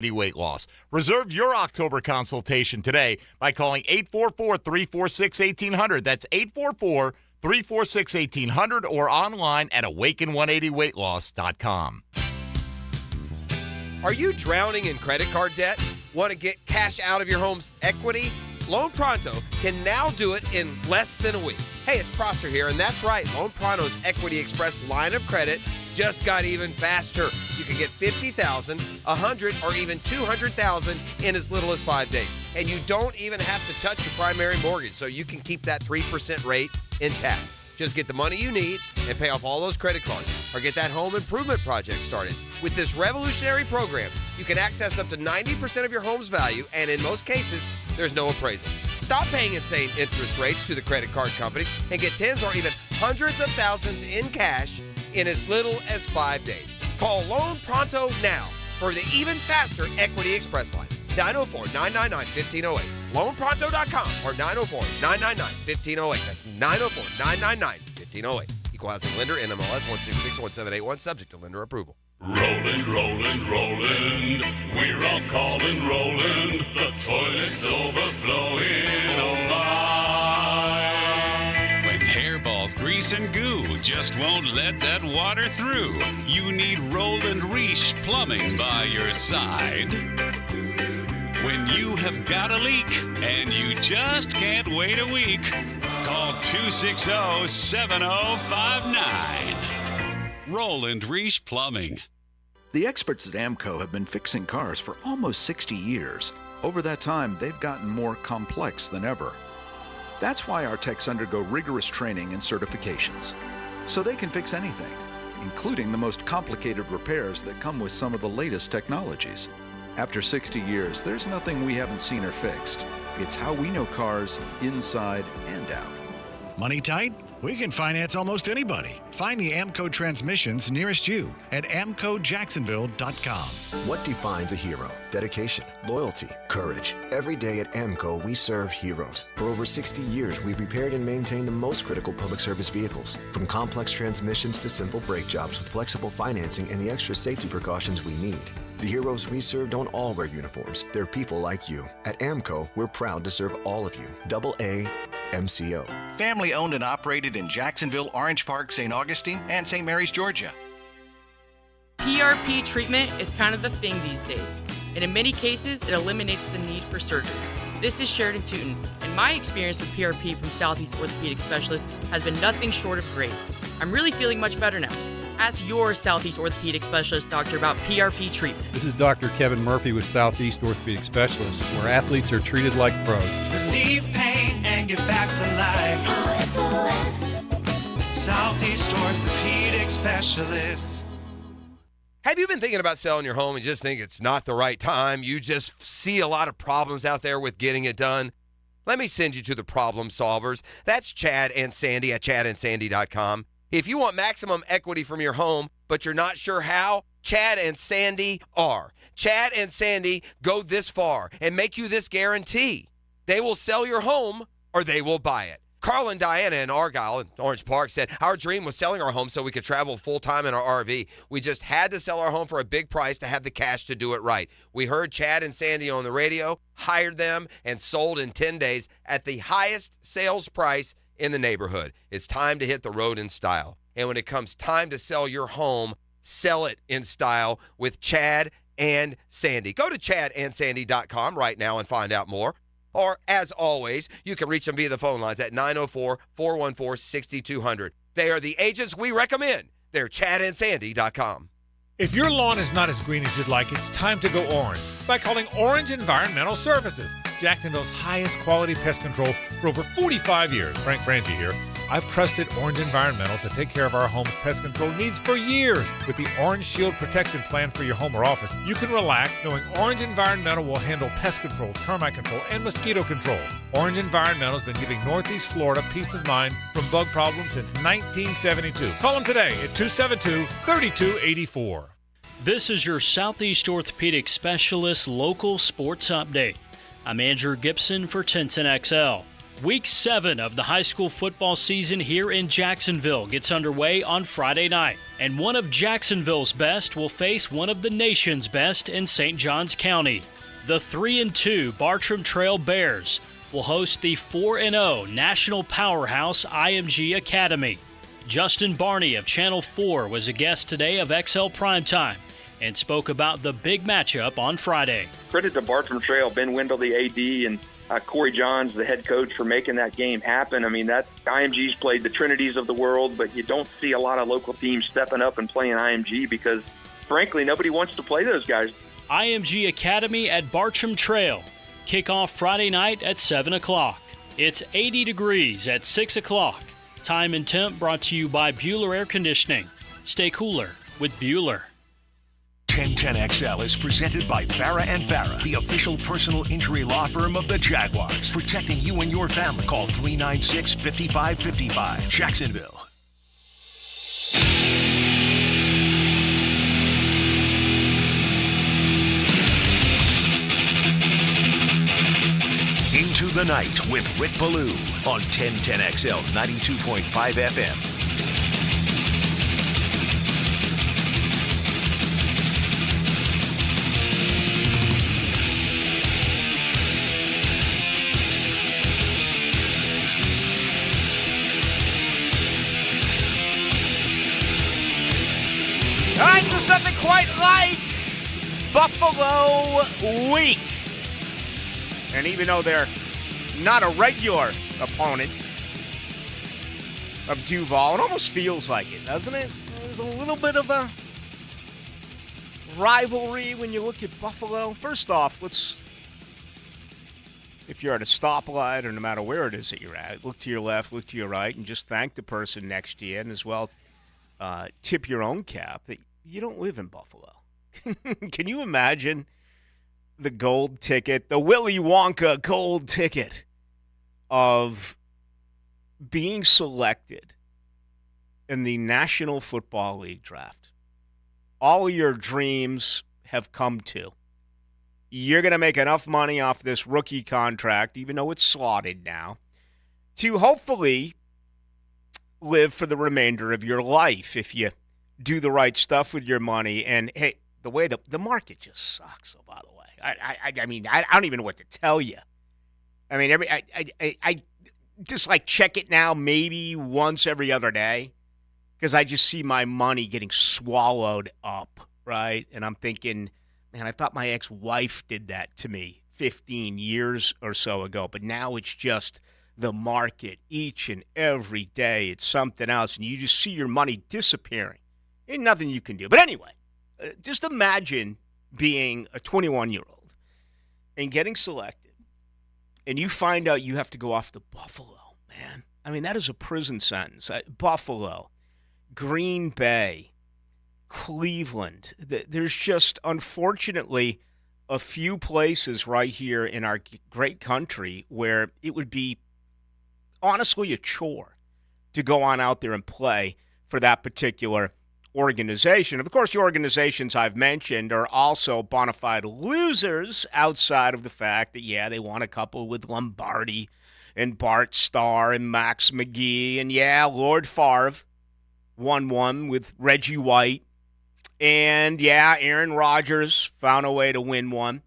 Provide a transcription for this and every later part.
weight loss. Reserve your October consultation today by calling 844-346-1800. That's 844-346-1800 or online at awaken180weightloss.com. Are you drowning in credit card debt? Want to get cash out of your home's equity? Loan Pronto can now do it in less than a week. Hey, it's Prosser here, and that's right. Loan Pronto's Equity Express line of credit just got even faster. You can get $50,000, $100,000, or even $200,000 in as little as 5 days. And you don't even have to touch your primary mortgage, so you can keep that 3% rate intact. Just get the money you need and pay off all those credit cards, or get that home improvement project started. With this revolutionary program, you can access up to 90% of your home's value, and in most cases, there's no appraisal. Stop paying insane interest rates to the credit card companies and get tens or even hundreds of thousands in cash in as little as 5 days. Call Loan Pronto now for the even faster Equity Express line. 904-999-1508. LoanPronto.com or 904-999-1508. That's 904-999-1508. Equal housing lender, NMLS 1661781, subject to lender approval. Roland, Roland, Roland, we're all calling Roland. The toilet's overflowing, oh my. When hairballs, grease, and goo just won't let that water through, you need Roland Reach Plumbing by your side. When you have got a leak and you just can't wait a week, call 260-7059. Roland Reach Plumbing. The experts at AMCO have been fixing cars for almost 60 years. Over that time, they've gotten more complex than ever. That's why our techs undergo rigorous training and certifications, so they can fix anything, including the most complicated repairs that come with some of the latest technologies. After 60 years, there's nothing we haven't seen or fixed. It's how we know cars inside and out. Money tight? We can finance almost anybody. Find the AMCO transmissions nearest you at amcojacksonville.com. What defines a hero? Dedication, loyalty, courage. Every day at AMCO, we serve heroes. For over 60 years, we've repaired and maintained the most critical public service vehicles. From complex transmissions to simple brake jobs with flexible financing and the extra safety precautions we need. The heroes we serve don't all wear uniforms. They're people like you. At AMCO, we're proud to serve all of you. AA MCO. Family owned and operated in Jacksonville, Orange Park, St. Augustine, and St. Mary's, Georgia. PRP treatment is kind of the thing these days, and in many cases, it eliminates the need for surgery. This is Sheridan Tootin, and my experience with PRP from Southeast Orthopedic Specialist has been nothing short of great. I'm really feeling much better now. Ask your Southeast Orthopedic Specialist doctor about PRP treatment. This is Dr. Kevin Murphy with Southeast Orthopedic Specialists, where athletes are treated like pros. Relieve pain and get back to life. SOS. Southeast Orthopedic Specialists. Have you been thinking about selling your home and just think it's not the right time? You just see a lot of problems out there with getting it done? Let me send you to the problem solvers. That's Chad and Sandy at chadandsandy.com. If you want maximum equity from your home, but you're not sure how, Chad and Sandy are. Chad and Sandy go this far and make you this guarantee. They will sell your home or they will buy it. Carl and Diana in Argyle in Orange Park said, our dream was selling our home so we could travel full-time in our RV. We just had to sell our home for a big price to have the cash to do it right. We heard Chad and Sandy on the radio, hired them, and sold in 10 days at the highest sales price in the neighborhood. It's time to hit the road in style. And when it comes time to sell your home, sell it in style with Chad and Sandy. Go to chadandsandy.com right now and find out more. Or, as always, you can reach them via the phone lines at 904-414-6200. They are the agents we recommend. They're chadandsandy.com. If your lawn is not as green as you'd like, it's time to go orange by calling Orange Environmental Services, Jacksonville's highest quality pest control for over 45 years. Frank Frangie here. I've trusted Orange Environmental to take care of our home's pest control needs for years. With the Orange Shield Protection Plan for your home or office, you can relax knowing Orange Environmental will handle pest control, termite control, and mosquito control. Orange Environmental has been giving Northeast Florida peace of mind from bug problems since 1972. Call them today at 272-3284. This is your Southeast Orthopedic Specialist local sports update. I'm Andrew Gibson for Tinson XL. Week 7 of the high school football season here in Jacksonville gets underway on Friday night, and one of Jacksonville's best will face one of the nation's best in St. Johns County. The 3-2 Bartram Trail Bears will host the 4-0 national powerhouse IMG Academy. Justin Barney of Channel 4 was a guest today of XL Primetime and spoke about the big matchup on Friday. Credit to Bartram Trail, Ben Wendell, the AD, and Corey Johns, the head coach, for making that game happen. I mean, that IMG's played the Trinities of the world, but you don't see a lot of local teams stepping up and playing IMG because, frankly, nobody wants to play those guys. IMG Academy at Bartram Trail. Kickoff Friday night at 7 o'clock. It's 80 degrees at 6 o'clock. Time and temp brought to you by Bueller Air Conditioning. Stay cooler with Bueller. 1010XL is presented by Farah and Farah, the official personal injury law firm of the Jaguars. Protecting you and your family. Call 396-5555. Jacksonville. Into the Night with Rick Ballou on 1010XL 92.5 FM. All right, so something quite like Buffalo Week. And even though they're not a regular opponent of Duval, it almost feels like it, doesn't it? There's a little bit of a rivalry when you look at Buffalo. First off, if you're at a stoplight or no matter where it is that you're at, look to your left, look to your right, and just thank the person next to you, and as well tip your own cap that you don't live in Buffalo. Can you imagine the gold ticket, the Willy Wonka gold ticket of being selected in the National Football League draft? All your dreams have come to. You're going to make enough money off this rookie contract, even though it's slotted now, to hopefully live for the remainder of your life if you do the right stuff with your money. And, hey, the way the market just sucks, oh, by the way. I mean, I don't even know what to tell you. I mean, I just like check it now maybe once every other day because I just see my money getting swallowed up, right? And I'm thinking, man, I thought my ex-wife did that to me 15 years or so ago, but now it's just the market each and every day. It's something else, and you just see your money disappearing. Ain't nothing you can do. But anyway, just imagine being a 21-year-old and getting selected, and you find out you have to go off to Buffalo, man. I mean, that is a prison sentence. Buffalo, Green Bay, Cleveland. There's just, unfortunately, a few places right here in our great country where it would be, honestly, a chore to go on out there and play for that particular organization. Of course, the organizations I've mentioned are also bona fide losers outside of the fact that, yeah, they won a couple with Lombardi and Bart Starr and Max McGee. And, yeah, Lord Favre won one with Reggie White. And, yeah, Aaron Rodgers found a way to win one.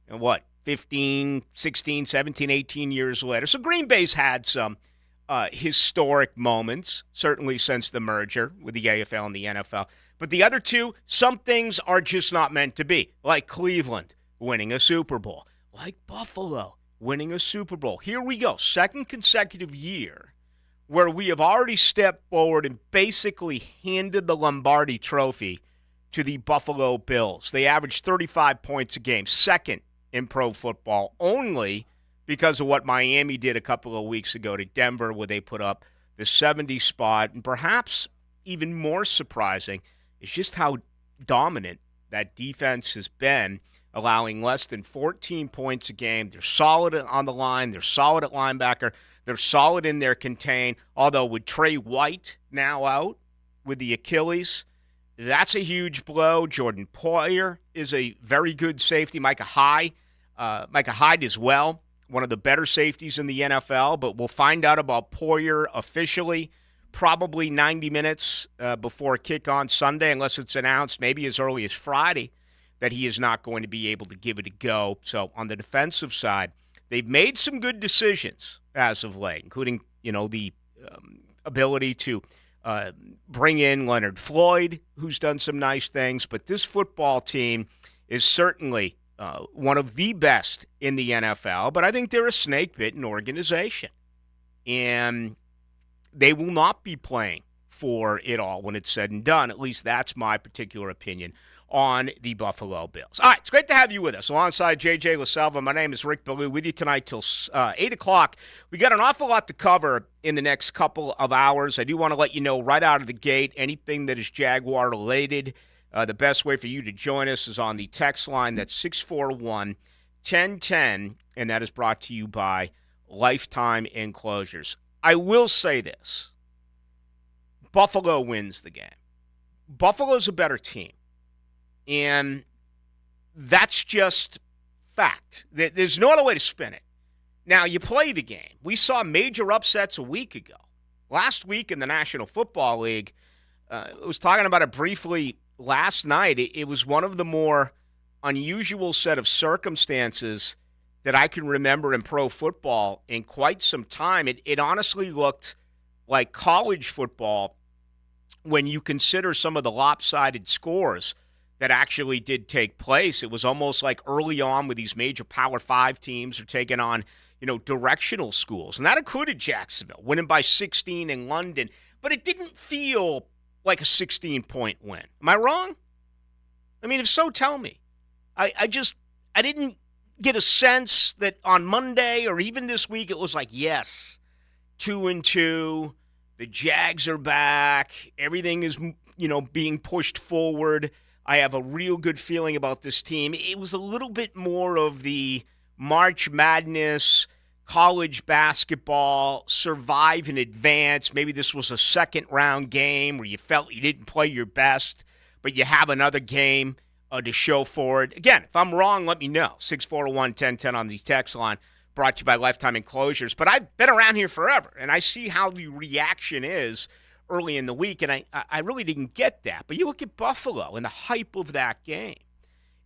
And what, 15, 16, 17, 18 years later. So Green Bay's had some historic moments, certainly since the merger with the AFL and the NFL. But the other two, some things are just not meant to be, like Cleveland winning a Super Bowl, like Buffalo winning a Super Bowl. Here we go, second consecutive year where we have already stepped forward and basically handed the Lombardi Trophy to the Buffalo Bills. They averaged 35 points a game, second in pro football, only because of what Miami did a couple of weeks ago to Denver, where they put up the 70 spot. And perhaps even more surprising is just how dominant that defense has been, allowing less than 14 points a game. They're solid on the line. They're solid at linebacker. They're solid in their contain. Although with Trey White now out with the Achilles, that's a huge blow. Jordan Poyer is a very good safety. Micah Hyde as well one of the better safeties in the NFL, but we'll find out about Poyer officially probably 90 minutes before kick on Sunday, unless it's announced maybe as early as Friday that he is not going to be able to give it a go. So on the defensive side, they've made some good decisions as of late, including, the ability to bring in Leonard Floyd, who's done some nice things. But this football team is certainly one of the best in the NFL, but I think they're a snake-bitten organization. And they will not be playing for it all when it's said and done. At least that's my particular opinion on the Buffalo Bills. All right, it's great to have you with us alongside J.J. LaSalva. My name is Rick Ballou with you tonight till 8 o'clock. We got an awful lot to cover in the next couple of hours. I do want to let you know right out of the gate, anything that is Jaguar-related, the best way for you to join us is on the text line. That's 641-1010, and that is brought to you by Lifetime Enclosures. I will say this. Buffalo wins the game. Buffalo's a better team. And that's just fact. There's no other way to spin it. Now, you play the game. We saw major upsets a week ago. Last week in the National Football League, I was talking about it briefly last night. It was one of the more unusual set of circumstances that I can remember in pro football in quite some time. It honestly looked like college football when you consider some of the lopsided scores that actually did take place. It was almost like early on with these major Power 5 teams are taking on, directional schools. And that included Jacksonville, winning by 16 in London. But it didn't feel like a 16-point win. Am I wrong? I mean, if so, tell me. I didn't get a sense that on Monday or even this week it was like, yes, 2-2, the Jags are back, everything is, being pushed forward. I have a real good feeling about this team. It was a little bit more of the March Madness, college basketball, survive in advance. Maybe this was a second-round game where you felt you didn't play your best, but you have another game to show for it. Again, if I'm wrong, let me know. 641-1010 on the text line, brought to you by Lifetime Enclosures. But I've been around here forever, and I see how the reaction is early in the week, and I really didn't get that. But you look at Buffalo and the hype of that game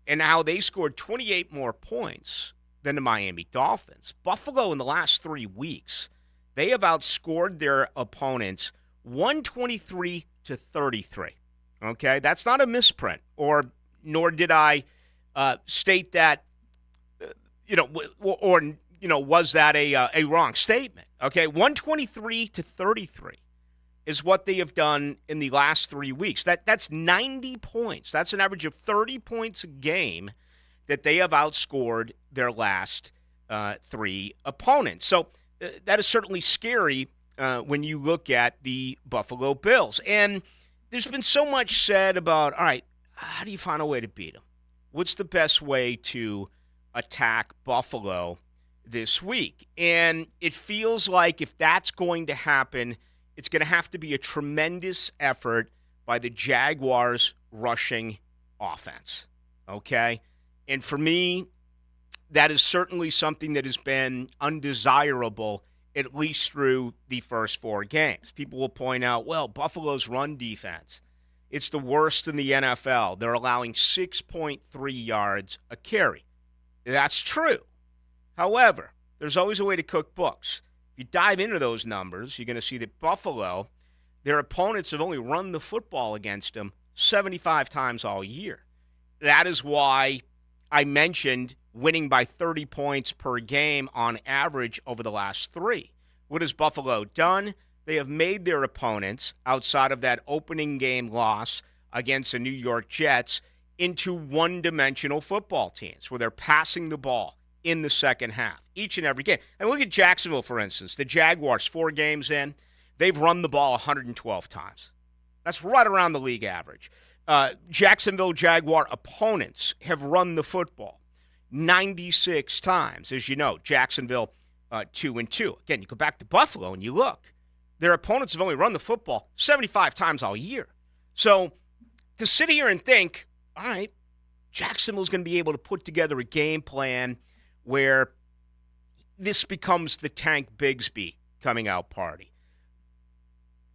and how they scored 28 more points than the Miami Dolphins. Buffalo in the last 3 weeks, they have outscored their opponents 123-33. Okay? That's not a misprint, nor did I state that, was that a wrong statement? Okay, 123-33 is what they have done in the last 3 weeks. That's 90 points. That's an average of 30 points a game that they have outscored their last 3 opponents. So that is certainly scary when you look at the Buffalo Bills. And there's been so much said about, all right, how do you find a way to beat them? What's the best way to attack Buffalo this week? And it feels like if that's going to happen, it's going to have to be a tremendous effort by the Jaguars' rushing offense, okay? And for me, that is certainly something that has been undesirable, at least through the first 4 games. People will point out, well, Buffalo's run defense, it's the worst in the NFL. They're allowing 6.3 yards a carry. That's true. However, there's always a way to cook books. If you dive into those numbers, you're going to see that Buffalo, their opponents have only run the football against them 75 times all year. That is why I mentioned winning by 30 points per game on average over the last 3. What has Buffalo done? They have made their opponents, outside of that opening game loss against the New York Jets, into one-dimensional football teams where they're passing the ball in the second half, each and every game. And look at Jacksonville, for instance. The Jaguars, 4 games in, they've run the ball 112 times. That's right around the league average. Jacksonville Jaguar opponents have run the football 96 times. As you know, Jacksonville 2-2. Again, you go back to Buffalo and you look. Their opponents have only run the football 75 times all year. So to sit here and think, all right, Jacksonville's going to be able to put together a game plan where this becomes the Tank Bigsby coming out party.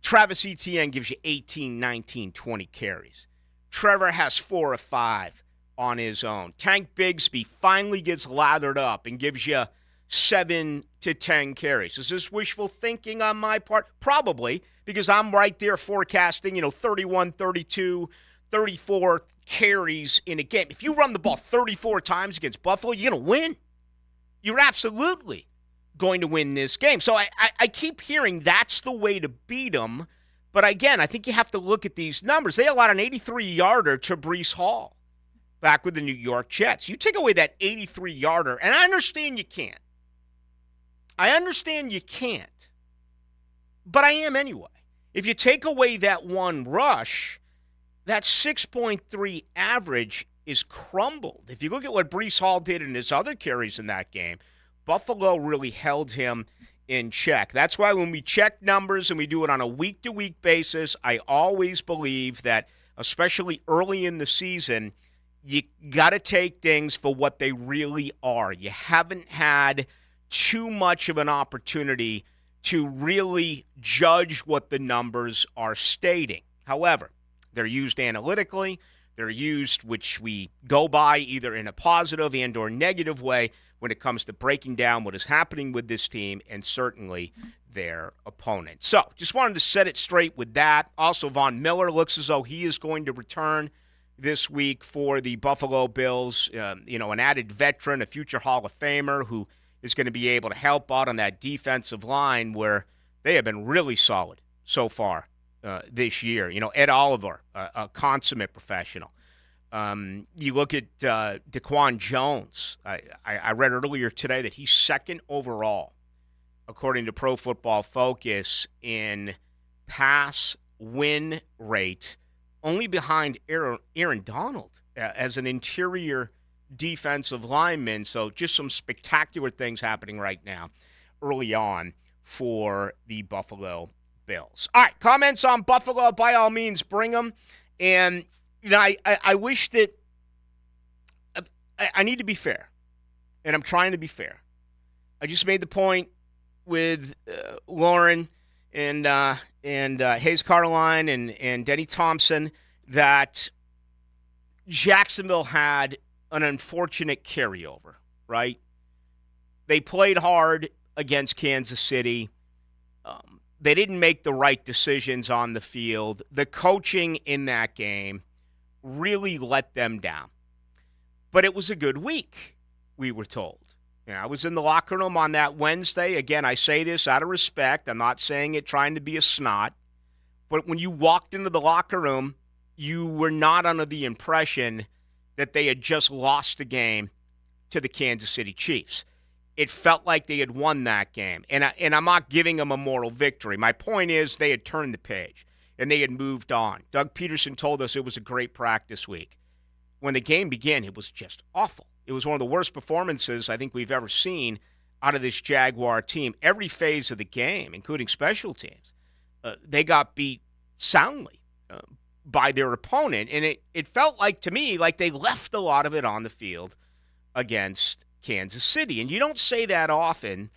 Travis Etienne gives you 18, 19, 20 carries. Trevor has 4 or 5 on his own. Tank Bigsby finally gets lathered up and gives you 7 to 10 carries. Is this wishful thinking on my part? Probably, because I'm right there forecasting, 31, 32, 34 carries in a game. If you run the ball 34 times against Buffalo, you're going to win. You're absolutely going to win this game. So I keep hearing that's the way to beat them. But again, I think you have to look at these numbers. They allowed an 83-yarder to Breece Hall back with the New York Jets. You take away that 83-yarder, and I understand you can't. But I am anyway. If you take away that one rush, that 6.3 average is crumbled. If you look at what Breece Hall did in his other carries in that game, Buffalo really held him in check. That's why when we check numbers and we do it on a week-to-week basis, I always believe that, especially early in the season, you got to take things for what they really are. You haven't had too much of an opportunity to really judge what the numbers are stating. However, they're used analytically. They're used, which we go by either in a positive and or negative way when it comes to breaking down what is happening with this team and certainly their opponent. So just wanted to set it straight with that. Also, Von Miller looks as though he is going to return this week for the Buffalo Bills. An added veteran, a future Hall of Famer who is going to be able to help out on that defensive line where they have been really solid so far this year. Ed Oliver, a consummate professional. You look at Daquan Jones. I read earlier today that he's second overall, according to Pro Football Focus, in pass win rate, only behind Aaron Donald as an interior defensive lineman. So just some spectacular things happening right now early on for the Buffalo Bills. All right, comments on Buffalo, by all means, bring them. And, I wish that I need to be fair, and I'm trying to be fair. I just made the point with Lauren and Hayes Carline and Denny Thompson that Jacksonville had an unfortunate carryover, right? They played hard against Kansas City. They didn't make the right decisions on the field. The coaching in that game really let them down. But it was a good week, we were told. I was in the locker room on that Wednesday. Again, I say this out of respect. I'm not saying it trying to be a snot. But when you walked into the locker room, you were not under the impression that they had just lost the game to the Kansas City Chiefs. It felt like they had won that game. And I'm not giving them a moral victory. My point is they had turned the page and they had moved on. Doug Peterson told us it was a great practice week. When the game began, it was just awful. It was one of the worst performances I think we've ever seen out of this Jaguar team. Every phase of the game, including special teams, they got beat soundly by their opponent. And it felt like, to me, like they left a lot of it on the field against Kansas City. And you don't say that often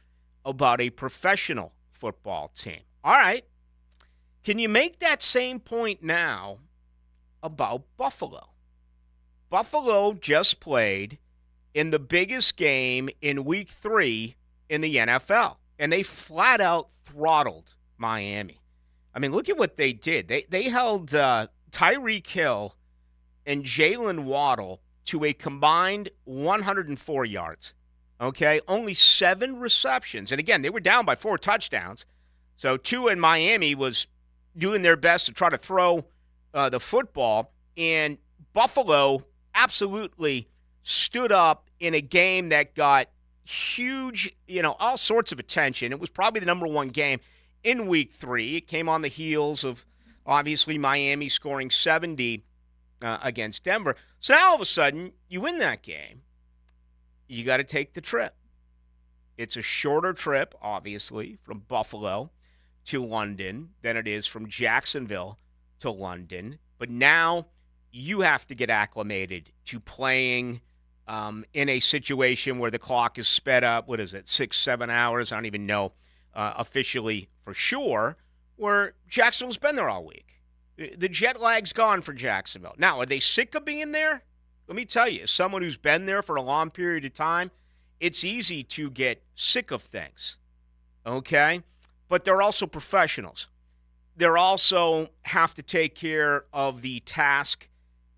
about a professional football team. All right. Can you make that same point now about Buffalo? Buffalo just played in the biggest game in Week 3 in the NFL, and they flat out throttled Miami. I mean, look at what they did. They held Tyreek Hill and Jalen Waddle to a combined 104 yards, okay? Only 7 receptions. And again, they were down by 4 touchdowns. So Tua in Miami was doing their best to try to throw the football. And Buffalo absolutely stood up in a game that got huge, all sorts of attention. It was probably the number 1 game in Week 3. It came on the heels of, obviously, Miami scoring 70 against Denver. So now all of a sudden, you win that game. You got to take the trip. It's a shorter trip, obviously, from Buffalo to London than it is from Jacksonville to London. But now you have to get acclimated to playing in a situation where the clock is sped up, 6, 7 hours? I don't even know officially for sure, where Jacksonville's been there all week. The jet lag's gone for Jacksonville. Now, are they sick of being there? Let me tell you, as someone who's been there for a long period of time, it's easy to get sick of things, okay? But they're also professionals. They're also have to take care of the task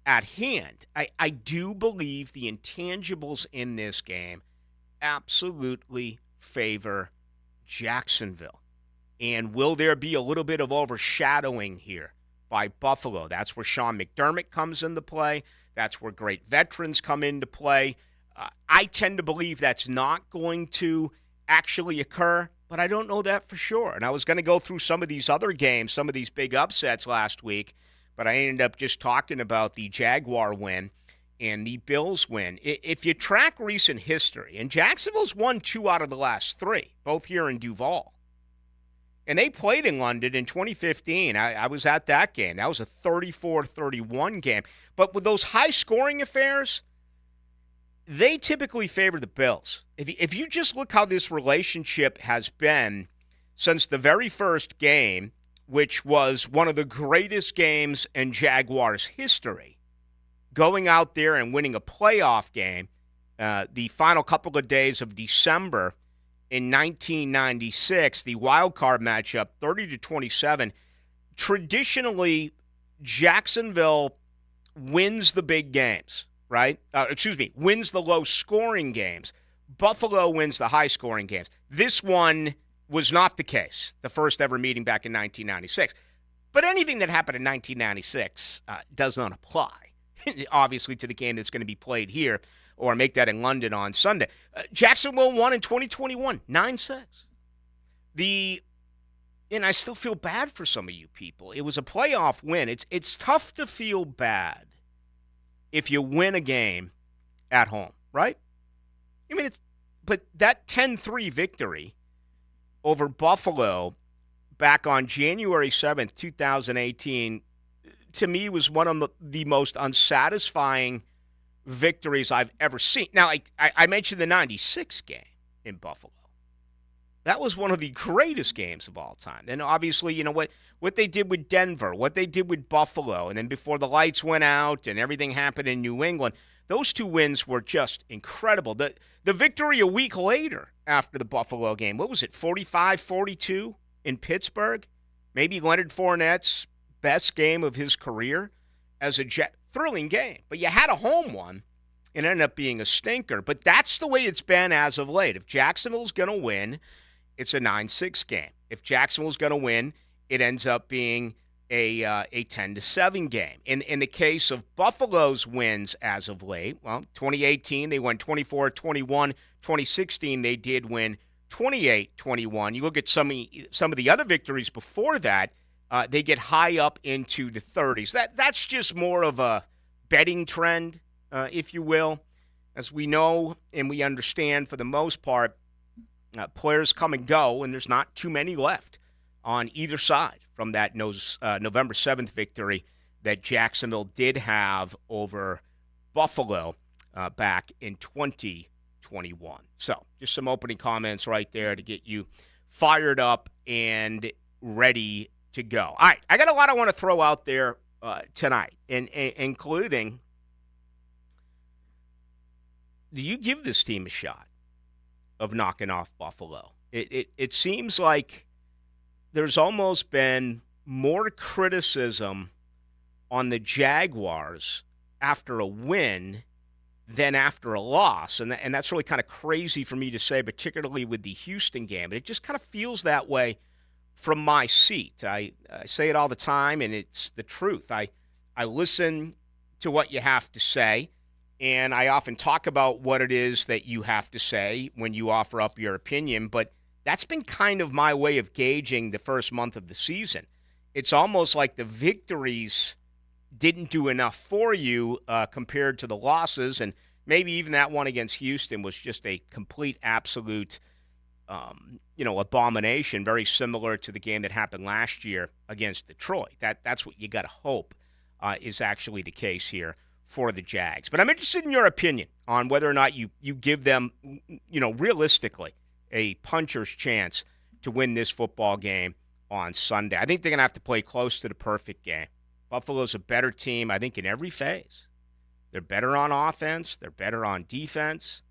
at hand. I do believe the intangibles in this game absolutely favor Jacksonville. And will there be a little bit of overshadowing here by Buffalo? That's where Sean McDermott comes into play. That's where great veterans come into play. I tend to believe that's not going to actually occur, but I don't know that for sure. And I was going to go through some of these other games, some of these big upsets last week, but I ended up just talking about the Jaguar win and the Bills win. If you track recent history, and Jacksonville's won 2 out of the last 3, both here in Duval. And they played in London in 2015. I was at that game. That was a 34-31 game. But with those high-scoring affairs, they typically favor the Bills. If you just look how this relationship has been since the very first game, which was one of the greatest games in Jaguars history, going out there and winning a playoff game the final couple of days of December in 1996, the wild card matchup, 30-27. Traditionally, Jacksonville wins the big games, right? Wins the low-scoring games. Buffalo wins the high-scoring games. This one was not the case, the first ever meeting back in 1996. But anything that happened in 1996 does not apply, obviously, to the game that's going to be played here, or make that in London on Sunday. Jacksonville won in 2021, 9-6. And I still feel bad for some of you people. It was a playoff win. It's tough to feel bad if you win a game at home, right? I mean, but that 10-3 victory over Buffalo back on January 7th, 2018, to me was one of the most unsatisfying victories I've ever seen. Now, I mentioned the 96 game in Buffalo. That was one of the greatest games of all time. And obviously, you know, what they did with Denver, what they did with Buffalo, and then before the lights went out and everything happened in New England, those 2 wins were just incredible. The victory a week later after the Buffalo game, what was it, 45-42 in Pittsburgh? Maybe Leonard Fournette's best game of his career as a Jet. Thrilling game. But you had a home one, and it ended up being a stinker. But that's the way it's been as of late. If Jacksonville's going to win, it's a 9-6 game. If Jacksonville's going to win, it ends up being a 10-7 game. In the case of Buffalo's wins as of late, well, 2018, they won 24-21. 2016, they did win 28-21. You look at some of the other victories before that, they get high up into the 30s. That's just more of a betting trend, if you will. As we know and we understand, for the most part, players come and go, and there's not too many left on either side from that November 7th victory that Jacksonville did have over Buffalo back in 2021. So just some opening comments right there to get you fired up and ready to go. All right, I got a lot I want to throw out there tonight, including, do you give this team a shot of knocking off Buffalo? It seems like there's almost been more criticism on the Jaguars after a win than after a loss, and that's really kind of crazy for me to say, particularly with the Houston game. But it just kind of feels that way from my seat. I say it all the time, and it's the truth. I listen to what you have to say, and I often talk about what it is that you have to say when you offer up your opinion, but that's been kind of my way of gauging the first month of the season. It's almost like the victories didn't do enough for you compared to the losses, and maybe even that one against Houston was just a complete, absolute abomination, very similar to the game that happened last year against Detroit. That's what you got to hope is actually the case here for the Jags. But I'm interested in your opinion on whether or not you give them, realistically, a puncher's chance to win this football game on Sunday. I think they're going to have to play close to the perfect game. Buffalo's a better team, I think, in every phase. They're better on offense. They're better on defense.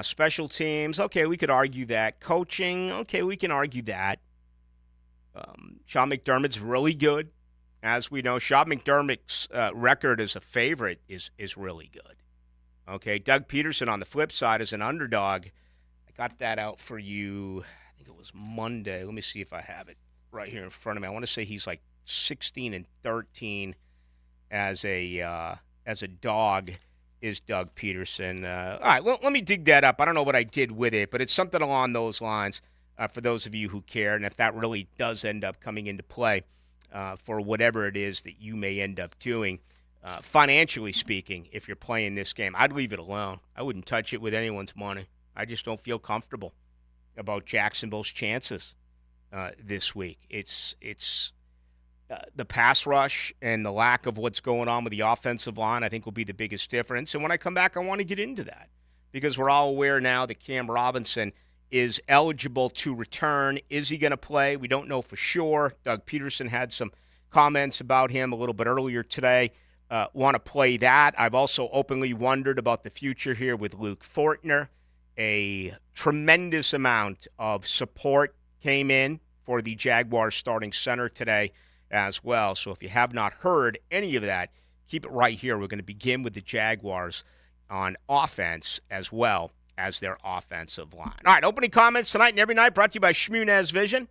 Special teams, okay, we could argue that. Coaching, okay, we can argue that. Sean McDermott's really good. As we know, Sean McDermott's record as a favorite is really good. Okay, Doug Peterson on the flip side is an underdog. I got that out for you, I think it was Monday. Let me see if I have it right here in front of me. I want to say he's like 16-13 as a dog is Doug Peterson. All right, well, let me dig that up. I don't know what I did with it, but it's something along those lines for those of you who care, and if that really does end up coming into play for whatever it is that you may end up doing, financially speaking, if you're playing this game, I'd leave it alone. I wouldn't touch it with anyone's money. I just don't feel comfortable about Jacksonville's chances this week. It's the pass rush and the lack of what's going on with the offensive line, I think, will be the biggest difference. And when I come back, I want to get into that because we're all aware now that Cam Robinson is eligible to return. Is he going to play? We don't know for sure. Doug Peterson had some comments about him a little bit earlier today. Want to play that. I've also openly wondered about the future here with Luke Fortner. A tremendous amount of support came in for the Jaguars starting center today as well. So if you have not heard any of that, keep it right here. We're going to begin with the Jaguars on offense as well as their offensive line. All right, opening comments tonight and every night brought to you by Shmunez Vision.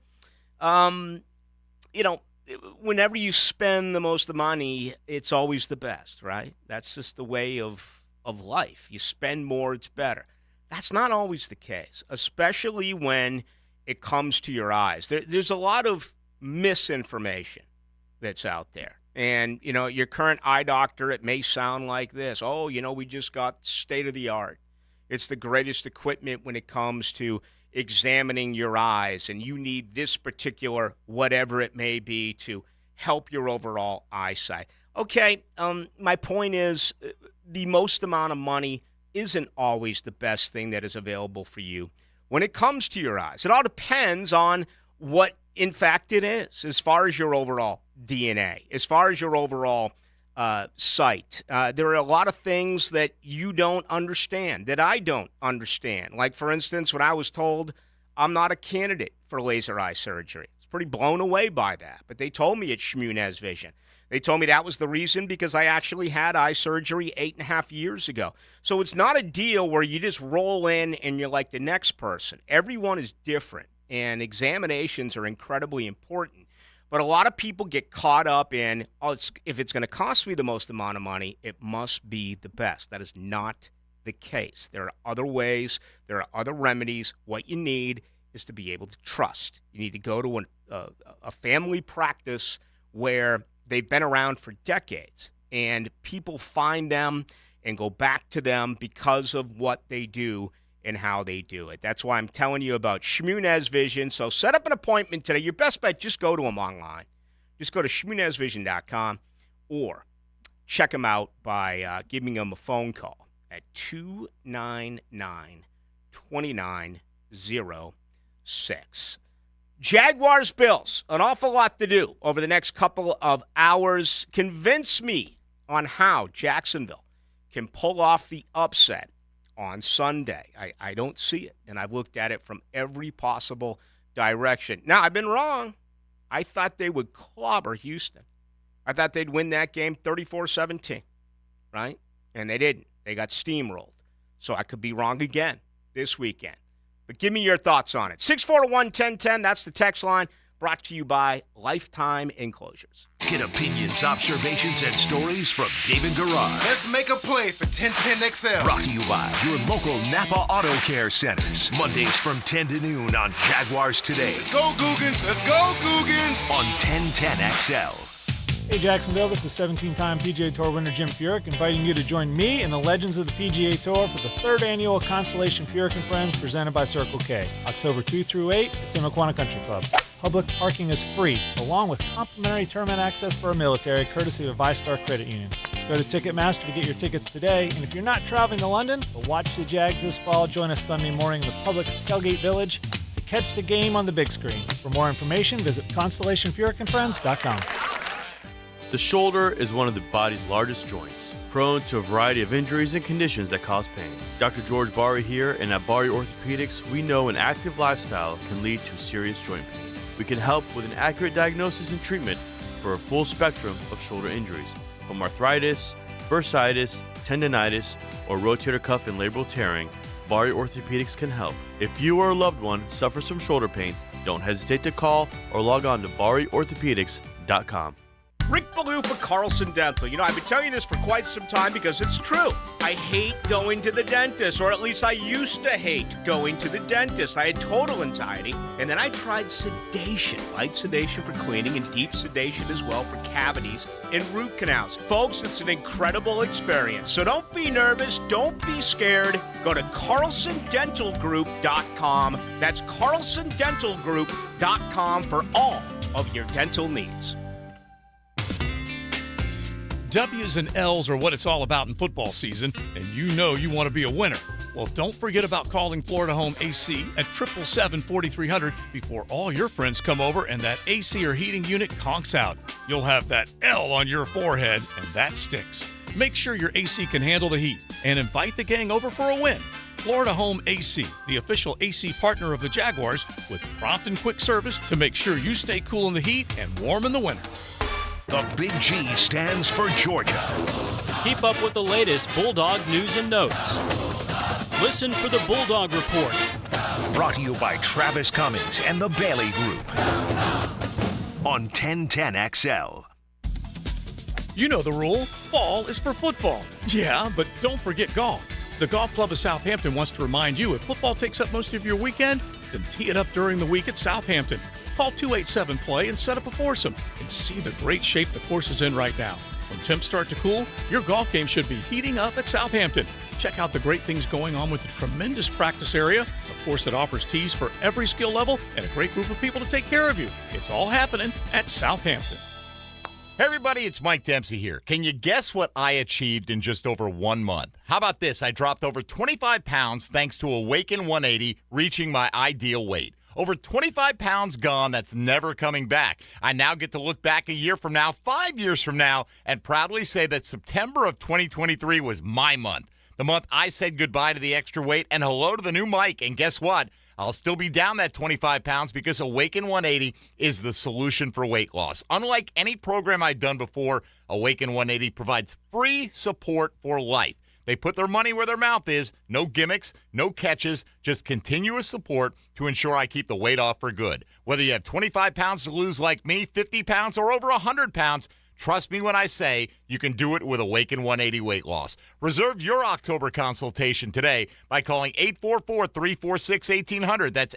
Whenever you spend the most money, it's always the best, right? That's just the way of life. You spend more, it's better. That's not always the case, especially when it comes to your eyes. There's a lot of misinformation that's out there. And, your current eye doctor, it may sound like this. Oh, we just got state-of-the-art. It's the greatest equipment when it comes to examining your eyes, and you need this particular whatever it may be to help your overall eyesight. Okay, my point is the most amount of money isn't always the best thing that is available for you when it comes to your eyes. It all depends on what, in fact, it is as far as your overall DNA, as far as your overall sight. There are a lot of things that you don't understand, that I don't understand. Like, for instance, when I was told I'm not a candidate for laser eye surgery. I was pretty blown away by that. But they told me at Shmunez Vision. They told me that was the reason because I actually had eye surgery 8.5 years ago. So it's not a deal where you just roll in and you're like the next person. Everyone is different, and examinations are incredibly important. But a lot of people get caught up in, if it's going to cost me the most amount of money, it must be the best. That is not the case. There are other ways. There are other remedies. What you need is to be able to trust. You need to go to a family practice where they've been around for decades, and people find them and go back to them because of what they do and how they do it. That's why I'm telling you about Shmunez Vision. So set up an appointment today. Your best bet, just go to them online. Just go to shmunezvision.com or check them out by giving them a phone call at 299-2906. Jaguars, Bills, an awful lot to do over the next couple of hours. Convince me on how Jacksonville can pull off the upset on Sunday. I don't see it, and I've looked at it from every possible direction. Now, I've been wrong. I thought they would clobber Houston. I thought they'd win that game 34-17, right? And they didn't. They got steamrolled. So I could be wrong again this weekend. But give me your thoughts on it. 641-1010, that's the text line, brought to you by Lifetime Enclosures. Get opinions, observations, and stories from David Garage. Let's make a play for 1010XL. Brought to you by your local Napa Auto Care Centers. Mondays from 10 to noon on Jaguars Today. Let's go, Googans. Let's go, Googans. On 1010XL. Hey Jacksonville, this is 17-time PGA Tour winner Jim Furyk inviting you to join me and the legends of the PGA Tour for the 3rd annual Constellation Furyk and Friends presented by Circle K, October 2 through 8 at Timaquana Country Club. Public parking is free, along with complimentary tournament access for our military, courtesy of ViStar Credit Union. Go to Ticketmaster to get your tickets today. And if you're not traveling to London, but watch the Jags this fall, join us Sunday morning in the Publix Tailgate Village to catch the game on the big screen. For more information, visit ConstellationFuricanFriends.com. The shoulder is one of the body's largest joints, prone to a variety of injuries and conditions that cause pain. Dr. George Bari here, and at Bari Orthopedics, we know an active lifestyle can lead to serious joint pain. We can help with an accurate diagnosis and treatment for a full spectrum of shoulder injuries, from arthritis, bursitis, tendonitis, or rotator cuff and labral tearing. Bari Orthopedics can help. If you or a loved one suffers from shoulder pain, don't hesitate to call or log on to BariOrthopedics.com. Rick Ballou for Carlson Dental. You know, I've been telling you this for quite some time because it's true. I hate going to the dentist, or at least I used to hate going to the dentist. I had total anxiety, and then I tried sedation, light sedation for cleaning and deep sedation as well for cavities and root canals. Folks, it's an incredible experience. So don't be nervous. Don't be scared. Go to CarlsonDentalGroup.com. That's CarlsonDentalGroup.com for all of your dental needs. W's and L's are what it's all about in football season, and you know you want to be a winner. Well, don't forget about calling Florida Home AC at 777-4300 before all your friends come over and that AC or heating unit conks out. You'll have that L on your forehead, and that sticks. Make sure your AC can handle the heat and invite the gang over for a win. Florida Home AC, the official AC partner of the Jaguars, with prompt and quick service to make sure you stay cool in the heat and warm in the winter. The Big G stands for Georgia. Keep up with the latest Bulldog news and notes. Listen for the Bulldog Report. Brought to you by Travis Cummings and the Bailey Group. On 1010XL. You know the rule. Fall is for football. Yeah, but don't forget golf. The Golf Club of Southampton wants to remind you if football takes up most of your weekend, then tee it up during the week at Southampton. Call 287-PLAY and set up a foursome and see the great shape the course is in right now. When temps start to cool, your golf game should be heating up at Southampton. Check out the great things going on with the tremendous practice area, a course that offers tees for every skill level, and a great group of people to take care of you. It's all happening at Southampton. Hey everybody, it's Mike Dempsey here. Can you guess what I achieved in just over 1 month? How about this? I dropped over 25 pounds thanks to Awaken 180, reaching my ideal weight. Over 25 pounds gone, that's never coming back. I now get to look back a year from now, 5 years from now, and proudly say that September of 2023 was my month. The month I said goodbye to the extra weight and hello to the new Mike. And guess what? I'll still be down that 25 pounds because Awaken 180 is the solution for weight loss. Unlike any program I've done before, Awaken 180 provides free support for life. They put their money where their mouth is. No gimmicks, no catches, just continuous support to ensure I keep the weight off for good. Whether you have 25 pounds to lose like me, 50 pounds, or over 100 pounds, trust me when I say you can do it with Awaken 180 weight loss. Reserve your October consultation today by calling 844-346-1800. That's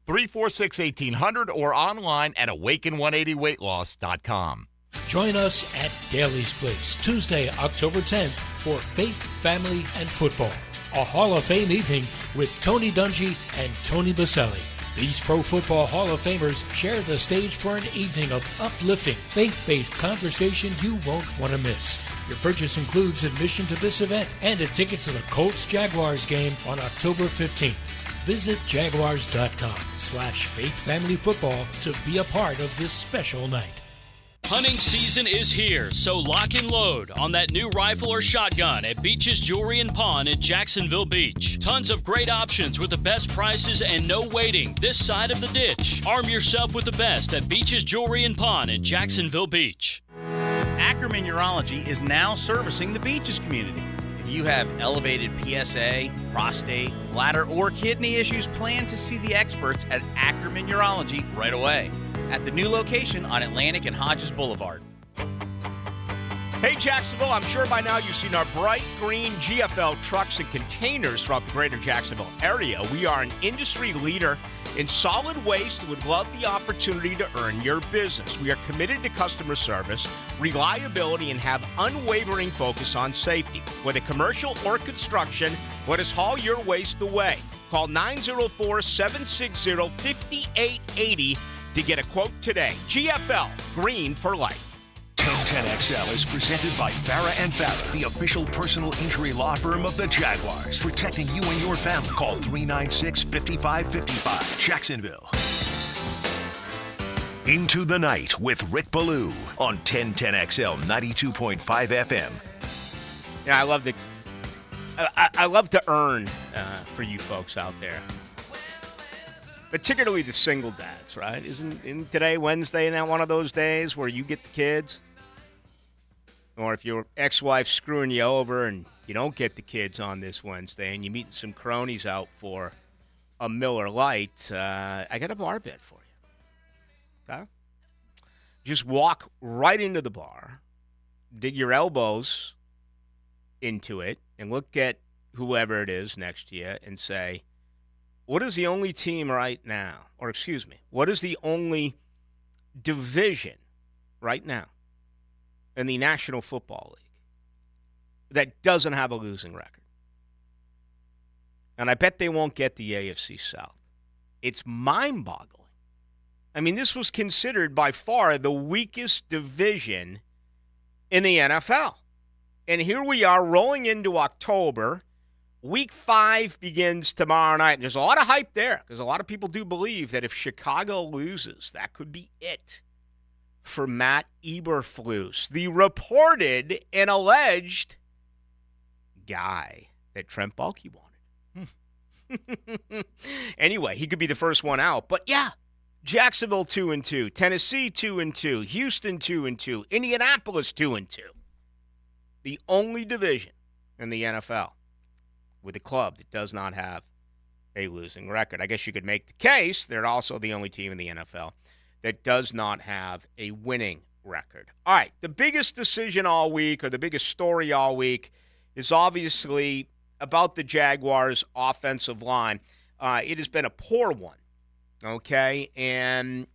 844-346-1800 or online at awaken180weightloss.com. Join us at Daly's Place, Tuesday, October 10th for Faith, Family, and Football, a Hall of Fame evening with Tony Dungy and Tony Baselli. These Pro Football Hall of Famers share the stage for an evening of uplifting, faith-based conversation you won't want to miss. Your purchase includes admission to this event and a ticket to the Colts-Jaguars game on October 15th. Visit jaguars.com/faithfamilyfootball to be a part of this special night. Hunting season is here, so lock and load on that new rifle or shotgun at Beach's Jewelry and Pawn in Jacksonville Beach. Tons of great options with the best prices and no waiting this side of the ditch. Arm yourself with the best at Beach's Jewelry and Pawn in Jacksonville Beach. Ackerman Urology is now servicing the Beaches community. If you have elevated PSA, prostate, bladder, or kidney issues, plan to see the experts at Ackerman Urology right away at the new location on Atlantic and Hodges Boulevard. Hey Jacksonville, I'm sure by now you've seen our bright green GFL trucks and containers throughout the greater Jacksonville area. We are an industry leader in solid waste and would love the opportunity to earn your business. We are committed to customer service, reliability, and have unwavering focus on safety. Whether commercial or construction, let us haul your waste away. Call 904-760-5880 to get a quote today. GFL, green for life. 1010XL is presented by Farah and Farah, the official personal injury law firm of the Jaguars. Protecting you and your family. Call 396-5555. Jacksonville. Into the Night with Rick Ballou on 1010XL 92.5 FM. Yeah, I love to earn for you folks out there. Particularly the single dads, right? Isn't today Wednesday now one of those days where you get the kids? Or if your ex-wife's screwing you over and you don't get the kids on this Wednesday and you're meeting some cronies out for a Miller Lite, I got a bar bet for you. Okay? Just walk right into the bar, dig your elbows into it, and look at whoever it is next to you and say, what is the only team right now, or excuse me, what is the only division right now in the National Football League that doesn't have a losing record? And I bet they won't get the AFC South. It's mind-boggling. I mean, this was considered by far the weakest division in the NFL. And here we are rolling into October. Week 5 begins tomorrow night. And there's a lot of hype there because a lot of people do believe that if Chicago loses, that could be it for Matt Eberflus, the reported and alleged guy that Trent Baalke wanted. Anyway, he could be the first one out. But yeah, Jacksonville 2-2, Tennessee 2-2, Houston 2-2, Indianapolis 2-2. The only division in the NFL with a club that does not have a losing record. I guess you could make the case they're also the only team in the NFL that does not have a winning record. All right, the biggest decision all week, or the biggest story all week, is obviously about the Jaguars' offensive line. It has been a poor one, okay? And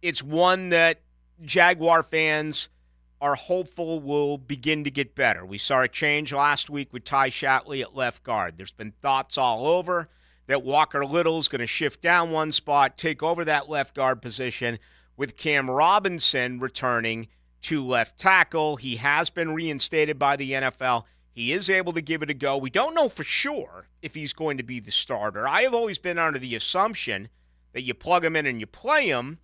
it's one that Jaguar fans are hopeful will begin to get better. We saw a change last week with Ty Shatley at left guard. There's been thoughts all over that Walker Little is going to shift down one spot, take over that left guard position, with Cam Robinson returning to left tackle. He has been reinstated by the NFL. He is able to give it a go. We don't know for sure if he's going to be the starter. I have always been under the assumption that you plug him in and you play him,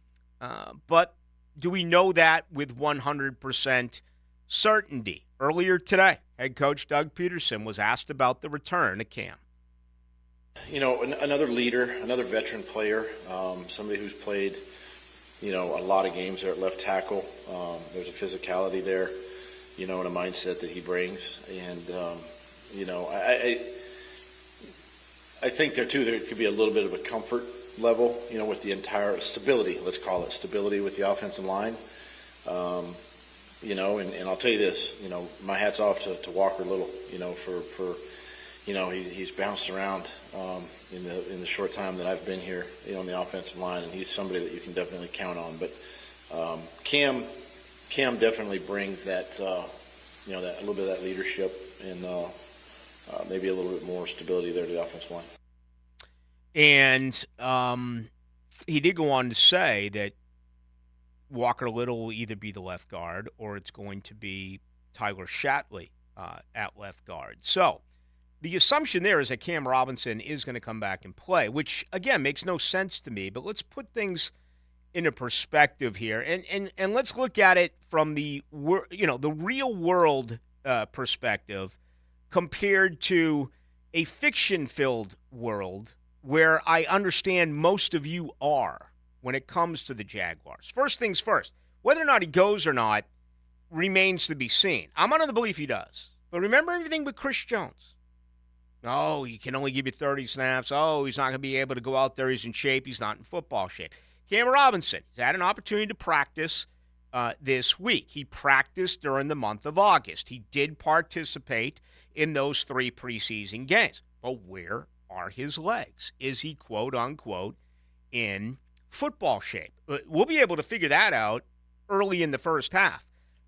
but do we know that with 100% certainty? Earlier today, head coach Doug Peterson was asked about the return of Cam. You know, another leader, another veteran player, somebody who's played, you know, a lot of games there at left tackle. There's a physicality there, you know, and a mindset that he brings. And, you know, I think there could be a little bit of a comfort level, you know, with the entire stability, let's call it stability with the offensive line. You know, and I'll tell you this, you know, my hat's off to Walker Little, you know, for you know, he's bounced around in the short time that I've been here, you know, on the offensive line, and he's somebody that you can definitely count on. But Cam definitely brings that, you know, that a little bit of that leadership and maybe a little bit more stability there to the offensive line. And he did go on to say that Walker Little will either be the left guard or it's going to be Tyler Shatley at left guard. So the assumption there is that Cam Robinson is going to come back and play, which, again, makes no sense to me. But let's put things into perspective here. And let's look at it from the real world perspective compared to a fiction-filled world where I understand most of you are when it comes to the Jaguars. First things first, whether or not he goes or not remains to be seen. I'm under the belief he does. But remember everything with Chris Jones. Oh, he can only give you 30 snaps. Oh, he's not going to be able to go out there. He's in shape. He's not in football shape. Cam Robinson, he's had an opportunity to practice this week. He practiced during the month of August. He did participate in those 3 preseason games. But where are his legs? Is he, quote, unquote, in football shape? We'll be able to figure that out early in the first half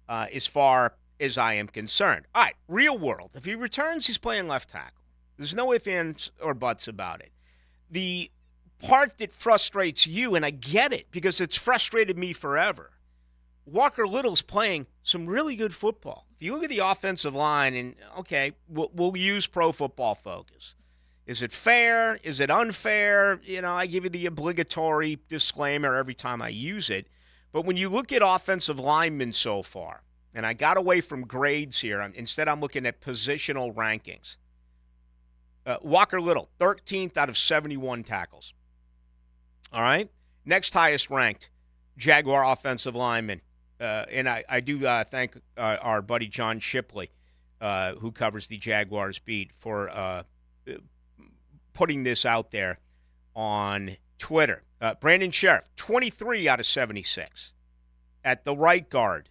as far as I am concerned. All right, real world. If he returns, he's playing left tackle. There's no ifs, ands, or buts about it. The part that frustrates you, and I get it because it's frustrated me forever, Walker Little's playing some really good football. If you look at the offensive line, and okay, we'll use Pro Football Focus. Is it fair? Is it unfair? I give you the obligatory disclaimer every time I use it. But when you look at offensive linemen so far, and I got away from grades here. Instead, I'm looking at positional rankings. Walker Little, 13th out of 71 tackles. All right? Next highest ranked Jaguar offensive lineman. And I do thank our buddy John Shipley, who covers the Jaguars beat, for putting this out there on Twitter. Brandon Sheriff, 23 out of 76 at the right guard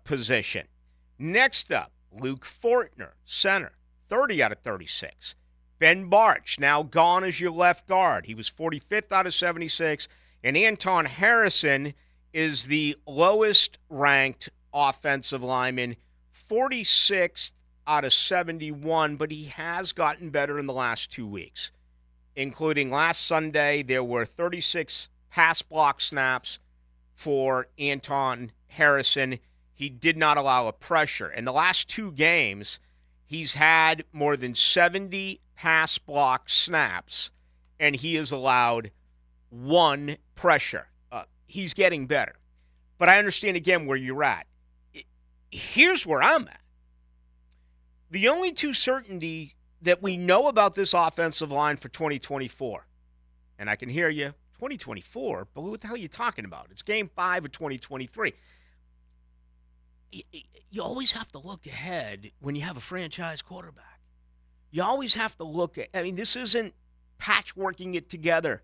position. Next up, Luke Fortner, center, 30 out of 36. Ben Barch, now gone as your left guard. He was 45th out of 76. And Anton Harrison is the lowest ranked offensive lineman, 46th out of 71, but he has gotten better in the last 2 weeks, including last Sunday. There were 36 pass block snaps for Anton Harrison. He did not allow a pressure. In the last 2 games, he's had more than 70 pass block snaps, and he has allowed 1 pressure. He's getting better. But I understand, again, where you're at. Here's where I'm at. The only 2 certainty that we know about this offensive line for 2024, and I can hear you, 2024, but what the hell are you talking about? It's game 5 of 2023. You always have to look ahead when you have a franchise quarterback. You always have to look at, this isn't patchworking it together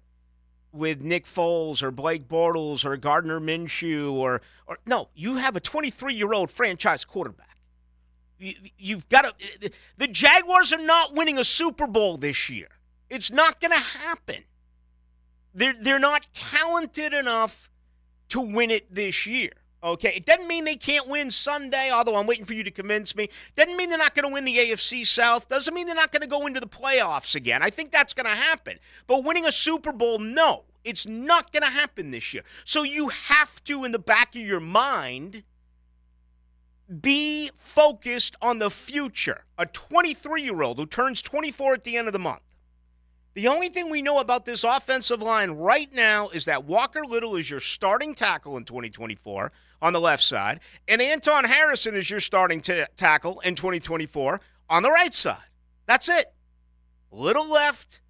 with Nick Foles or Blake Bortles or Gardner Minshew or no, you have a 23-year-old franchise quarterback. You've got to – the Jaguars are not winning a Super Bowl this year. It's not going to happen. They're not talented enough to win it this year. Okay, it doesn't mean they can't win Sunday, although I'm waiting for you to convince me. Doesn't mean they're not going to win the AFC South. Doesn't mean they're not going to go into the playoffs again. I think that's going to happen. But winning a Super Bowl, no. It's not going to happen this year. So you have to, in the back of your mind, be focused on the future. A 23-year-old who turns 24 at the end of the month. The only thing we know about this offensive line right now is that Walker Little is your starting tackle in 2024 on the left side, and Anton Harrison is your starting tackle in 2024 on the right side. That's it. Little left,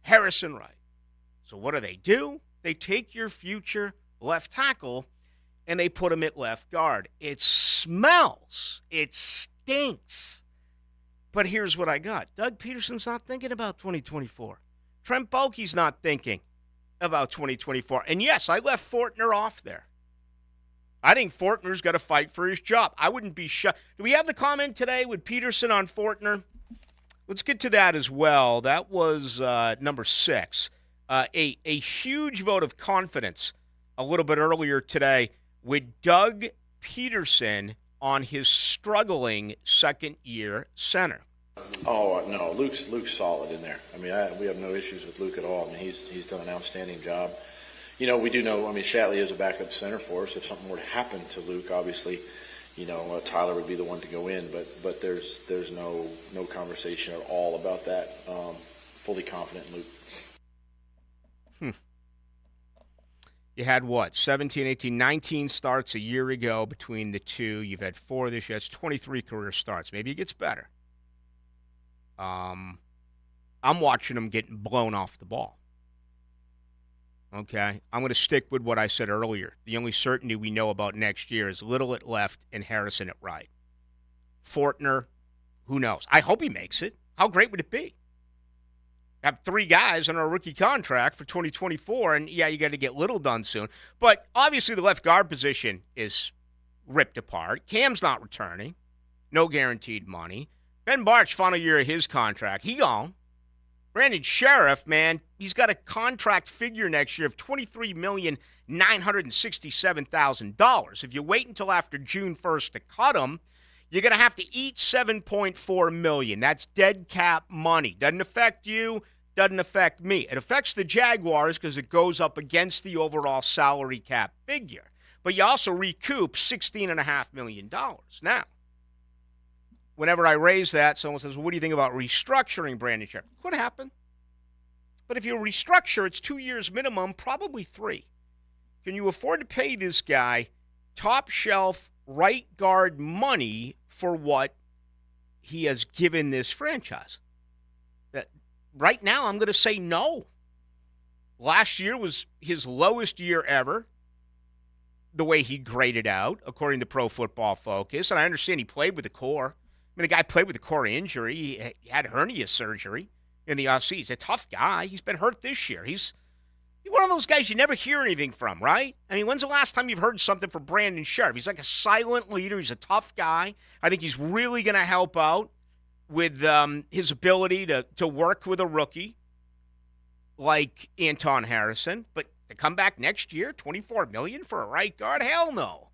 Harrison right. So what do? They take your future left tackle and they put him at left guard. It smells. It stinks. But here's what I got. Doug Peterson's not thinking about 2024. Trent Baalke's not thinking about 2024. And yes, I left Fortner off there. I think Fortner's got to fight for his job. I wouldn't be shocked. Do we have the comment today with Peterson on Fortner? Let's get to that as well. That was number 6. A huge vote of confidence a little bit earlier today with Doug Peterson on his struggling second-year center. Oh, no, Luke's solid in there. We have no issues with Luke at all. He's done an outstanding job. We do know, Shatley is a backup center for us. If something were to happen to Luke, obviously, Tyler would be the one to go in. But there's no conversation at all about that. Fully confident in Luke. You had 17, 18, 19 starts a year ago between the two. You've had 4 this year. That's 23 career starts. Maybe it gets better. I'm watching him getting blown off the ball. Okay? I'm going to stick with what I said earlier. The only certainty we know about next year is Little at left and Harrison at right. Fortner, who knows? I hope he makes it. How great would it be? Have 3 guys on a rookie contract for 2024, and yeah, you got to get Little done soon. But obviously the left guard position is ripped apart. Cam's not returning. No guaranteed money. Ben Barch, final year of his contract. He gone. Brandon Sheriff, man, he's got a contract figure next year of $23,967,000. If you wait until after June 1st to cut him, you're going to have to eat $7.4 million. That's dead cap money. Doesn't affect you. Doesn't affect me. It affects the Jaguars because it goes up against the overall salary cap figure. but you also recoup $16.5 million. Now, whenever I raise that, someone says, well, what do you think about restructuring Brandon Scherff? Could happen. But if you restructure, it's 2 years minimum, probably 3. Can you afford to pay this guy top shelf right guard money for what he has given this franchise? That right now, I'm going to say no. Last year was his lowest year ever, the way he graded out, according to Pro Football Focus. And I understand he played with a core. I mean, the guy played with a core injury. He had hernia surgery in the offseason. He's a tough guy. He's been hurt this year. He's one of those guys you never hear anything from, right? I mean, when's the last time you've heard something from Brandon Scherff? He's like a silent leader. He's a tough guy. I think he's really going to help out with his ability to work with a rookie like Anton Harrison. But to come back next year, $24 million for a right guard? Hell no.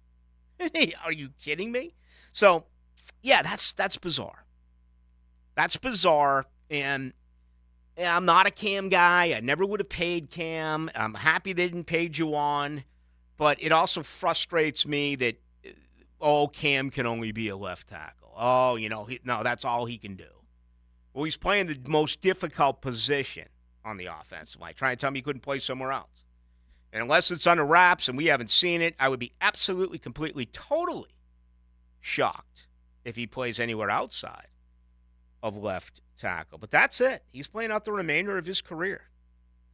Are you kidding me? So, yeah, that's bizarre. That's bizarre, and I'm not a Cam guy. I never would have paid Cam. I'm happy they didn't pay Juwan, but it also frustrates me that, Cam can only be a left tackle. No, that's all he can do. Well, he's playing the most difficult position on the offensive line. Trying to tell me he couldn't play somewhere else. And unless it's under wraps and we haven't seen it, I would be absolutely, completely, totally shocked if he plays anywhere outside of left tackle. But that's it. He's playing out the remainder of his career.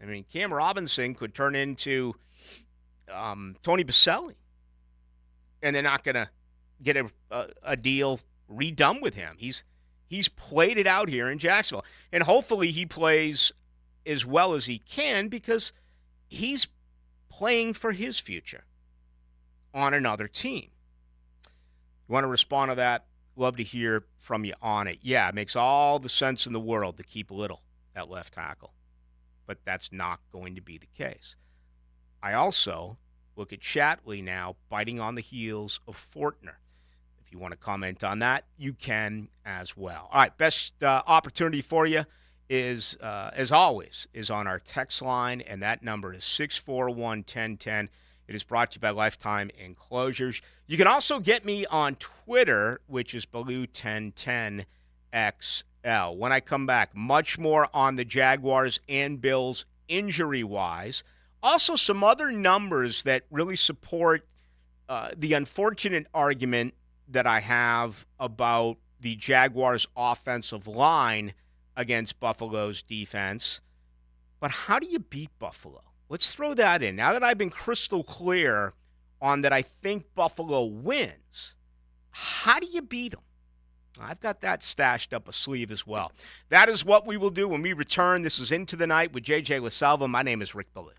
I mean, Cam Robinson could turn into Tony Baselli, and they're not going to get a deal redone with him. He's played it out here in Jacksonville, and hopefully he plays as well as he can because he's playing for his future on another team. You want to respond to that? Love to hear from you on it. Yeah, it makes all the sense in the world to keep Little at left tackle, but that's not going to be the case. I also look at Shatley now biting on the heels of Fortner. If you want to comment on that, you can as well. All right, best opportunity for you is, as always, is on our text line, and that number is 641-1010. It is brought to you by Lifetime Enclosures. You can also get me on Twitter, which is Ballou1010XL. When I come back, much more on the Jaguars and Bills injury-wise. Also, some other numbers that really support the unfortunate argument that I have about the Jaguars' offensive line against Buffalo's defense. But how do you beat Buffalo? Let's throw that in. Now that I've been crystal clear on that I think Buffalo wins, how do you beat them? I've got that stashed up a sleeve as well. That is what we will do when we return. This is Into the Night with J.J. LaSalva. My name is Rick Ballou.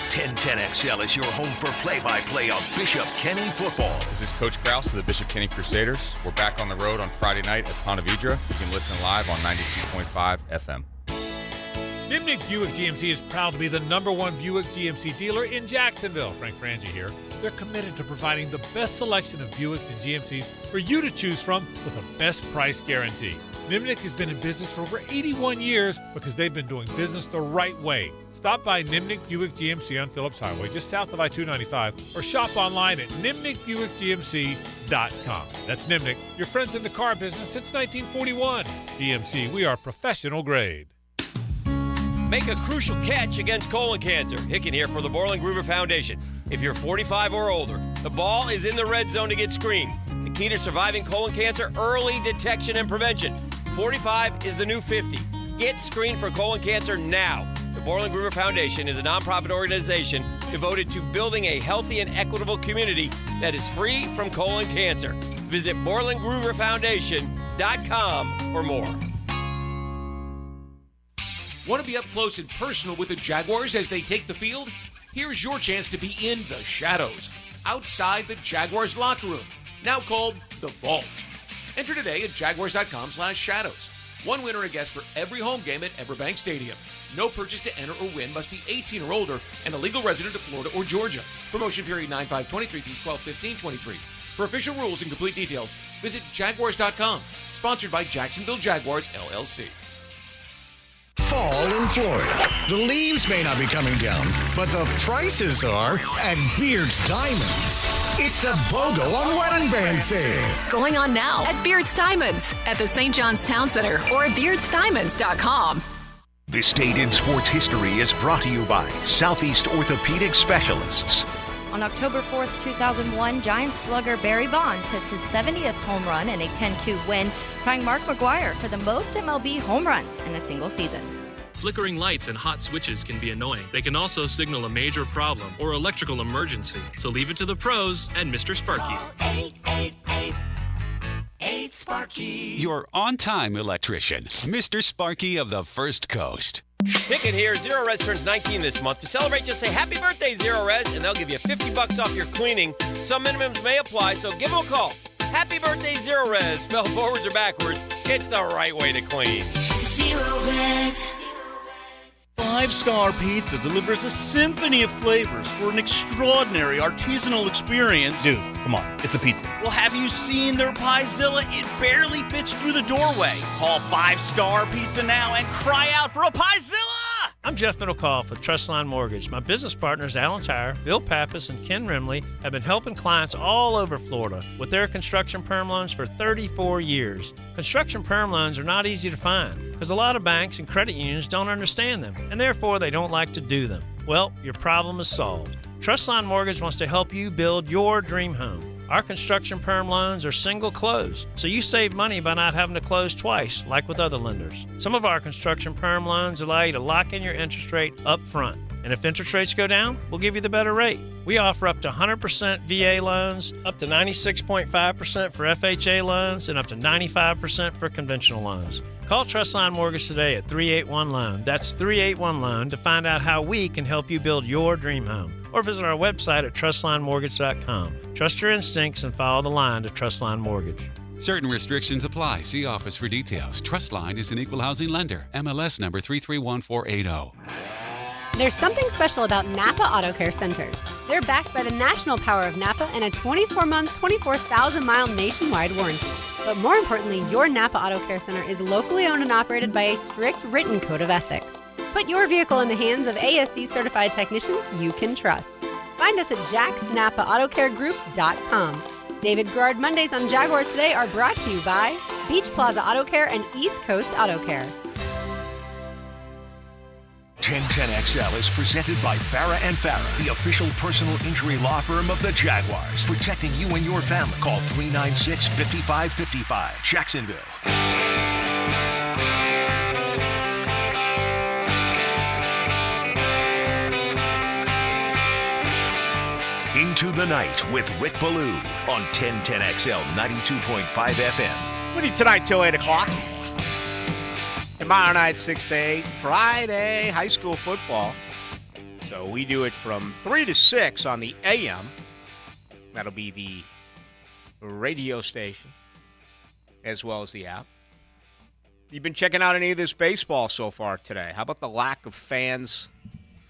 1010XL is your home for play-by-play of Bishop Kenny football. This is Coach Krause of the Bishop Kenny Crusaders. We're back on the road on Friday night at Ponte Vedra. You can listen live on 92.5 FM. Nimnick Buick GMC is proud to be the #1 Buick GMC dealer in Jacksonville. Frank Frangie here. They're committed to providing the best selection of Buicks and GMCs for you to choose from with a best price guarantee. Nimnick has been in business for over 81 years because they've been doing business the right way. Stop by Nimnick Buick GMC on Phillips Highway, just south of I-295, or shop online at nimnickbuickgmc.com. That's Nimnick, your friends in the car business since 1941. GMC, we are professional grade. Make a crucial catch against colon cancer. Hicken here for the Borland Groover Foundation. If you're 45 or older, the ball is in the red zone to get screened. The key to surviving colon cancer, early detection and prevention. 45 is the new 50. Get screened for colon cancer now. The Borland Groover Foundation is a nonprofit organization devoted to building a healthy and equitable community that is free from colon cancer. Visit BorlandGrooverFoundation.com for more. Want to be up close and personal with the Jaguars as they take the field? Here's your chance to be in the shadows, outside the Jaguars locker room, now called the Vault. Enter today at jaguars.com/shadows. One winner a guest for every home game at Everbank Stadium. No purchase to enter or win, must be 18 or older and a legal resident of Florida or Georgia. Promotion period 9/5/23 through 12/15/23. For official rules and complete details, visit jaguars.com. Sponsored by Jacksonville Jaguars, LLC. Fall in Florida. The leaves may not be coming down, but the prices are at Beard's Diamonds. It's the BOGO on Wedding Band sale. Going on now at Beard's Diamonds at the St. John's Town Center or at beardsdiamonds.com. This date in sports history is brought to you by Southeast Orthopedic Specialists. On October 4th, 2001, Giants slugger Barry Bonds hits his 70th home run in a 10-2 win, tying Mark McGwire for the most MLB home runs in a single season. Flickering lights and hot switches can be annoying. They can also signal a major problem or electrical emergency. So leave it to the pros and Mr. Sparky. 888 Sparky. Your on-time electrician, Mr. Sparky of the First Coast. Pick it here. Zero Res turns 19 this month. To celebrate, just say happy birthday, Zero Res, and they'll give you $50 off your cleaning. Some minimums may apply, so give them a call. Happy birthday, Zero Res. Spelled forwards or backwards, it's the right way to clean. Zero Res. 5-Star Pizza delivers a symphony of flavors for an extraordinary artisanal experience. Dude, come on. It's a pizza. Well, have you seen their Piezilla? It barely fits through the doorway. Call 5-Star Pizza now and cry out for a Piezilla! I'm Jeff Middlecoff with Trustline Mortgage. My business partners, Alan Tyre, Bill Pappas, and Ken Rimley, have been helping clients all over Florida with their construction perm loans for 34 years. Construction perm loans are not easy to find because a lot of banks and credit unions don't understand them, and therefore they don't like to do them. Well, your problem is solved. Trustline Mortgage wants to help you build your dream home. Our construction perm loans are single close, so you save money by not having to close twice, like with other lenders. Some of our construction perm loans allow you to lock in your interest rate up front. And if interest rates go down, we'll give you the better rate. We offer up to 100% VA loans, up to 96.5% for FHA loans, and up to 95% for conventional loans. Call Trustline Mortgage today at 381-LOAN. That's 381-LOAN to find out how we can help you build your dream home. Or visit our website at trustlinemortgage.com. Trust your instincts and follow the line to Trustline Mortgage. Certain restrictions apply. See office for details. Trustline is an equal housing lender. MLS number 331480. There's something special about Napa Auto Care Centers. They're backed by the national power of Napa and a 24-month, 24,000-mile nationwide warranty. But more importantly, your Napa Auto Care Center is locally owned and operated by a strict written code of ethics. Put your vehicle in the hands of ASC-certified technicians you can trust. Find us at jacksnapaautocare.group.com. David Garrard Mondays on Jaguars Today are brought to you by Beach Plaza Auto Care and East Coast Auto Care. 1010XL is presented by Farah & Farah, the official personal injury law firm of the Jaguars. Protecting you and your family. Call 396-5555. Jacksonville. Into the Night with Rick Ballou on 1010XL 92.5 FM. With you tonight till 8 o'clock. Tomorrow night, 6 to 8. Friday, high school football. So we do it from 3 to 6 on the AM. That'll be the radio station as well as the app. You've been checking out any of this baseball so far today? How about the lack of fans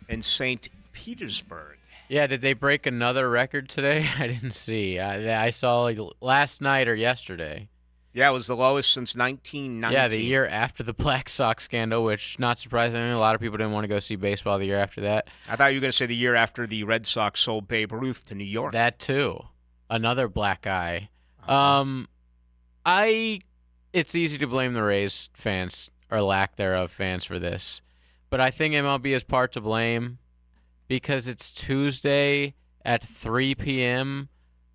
in St. Petersburg? Yeah, did they break another record today? I didn't see. I saw like last night or yesterday. Yeah, it was the lowest since 1919. Yeah, the year after the Black Sox scandal, which, not surprisingly, a lot of people didn't want to go see baseball the year after that. I thought you were going to say the year after the Red Sox sold Babe Ruth to New York. That, too. Another black guy. It's easy to blame the Rays fans, or lack thereof fans, for this. But I think MLB is part to blame because it's Tuesday at 3 p.m.,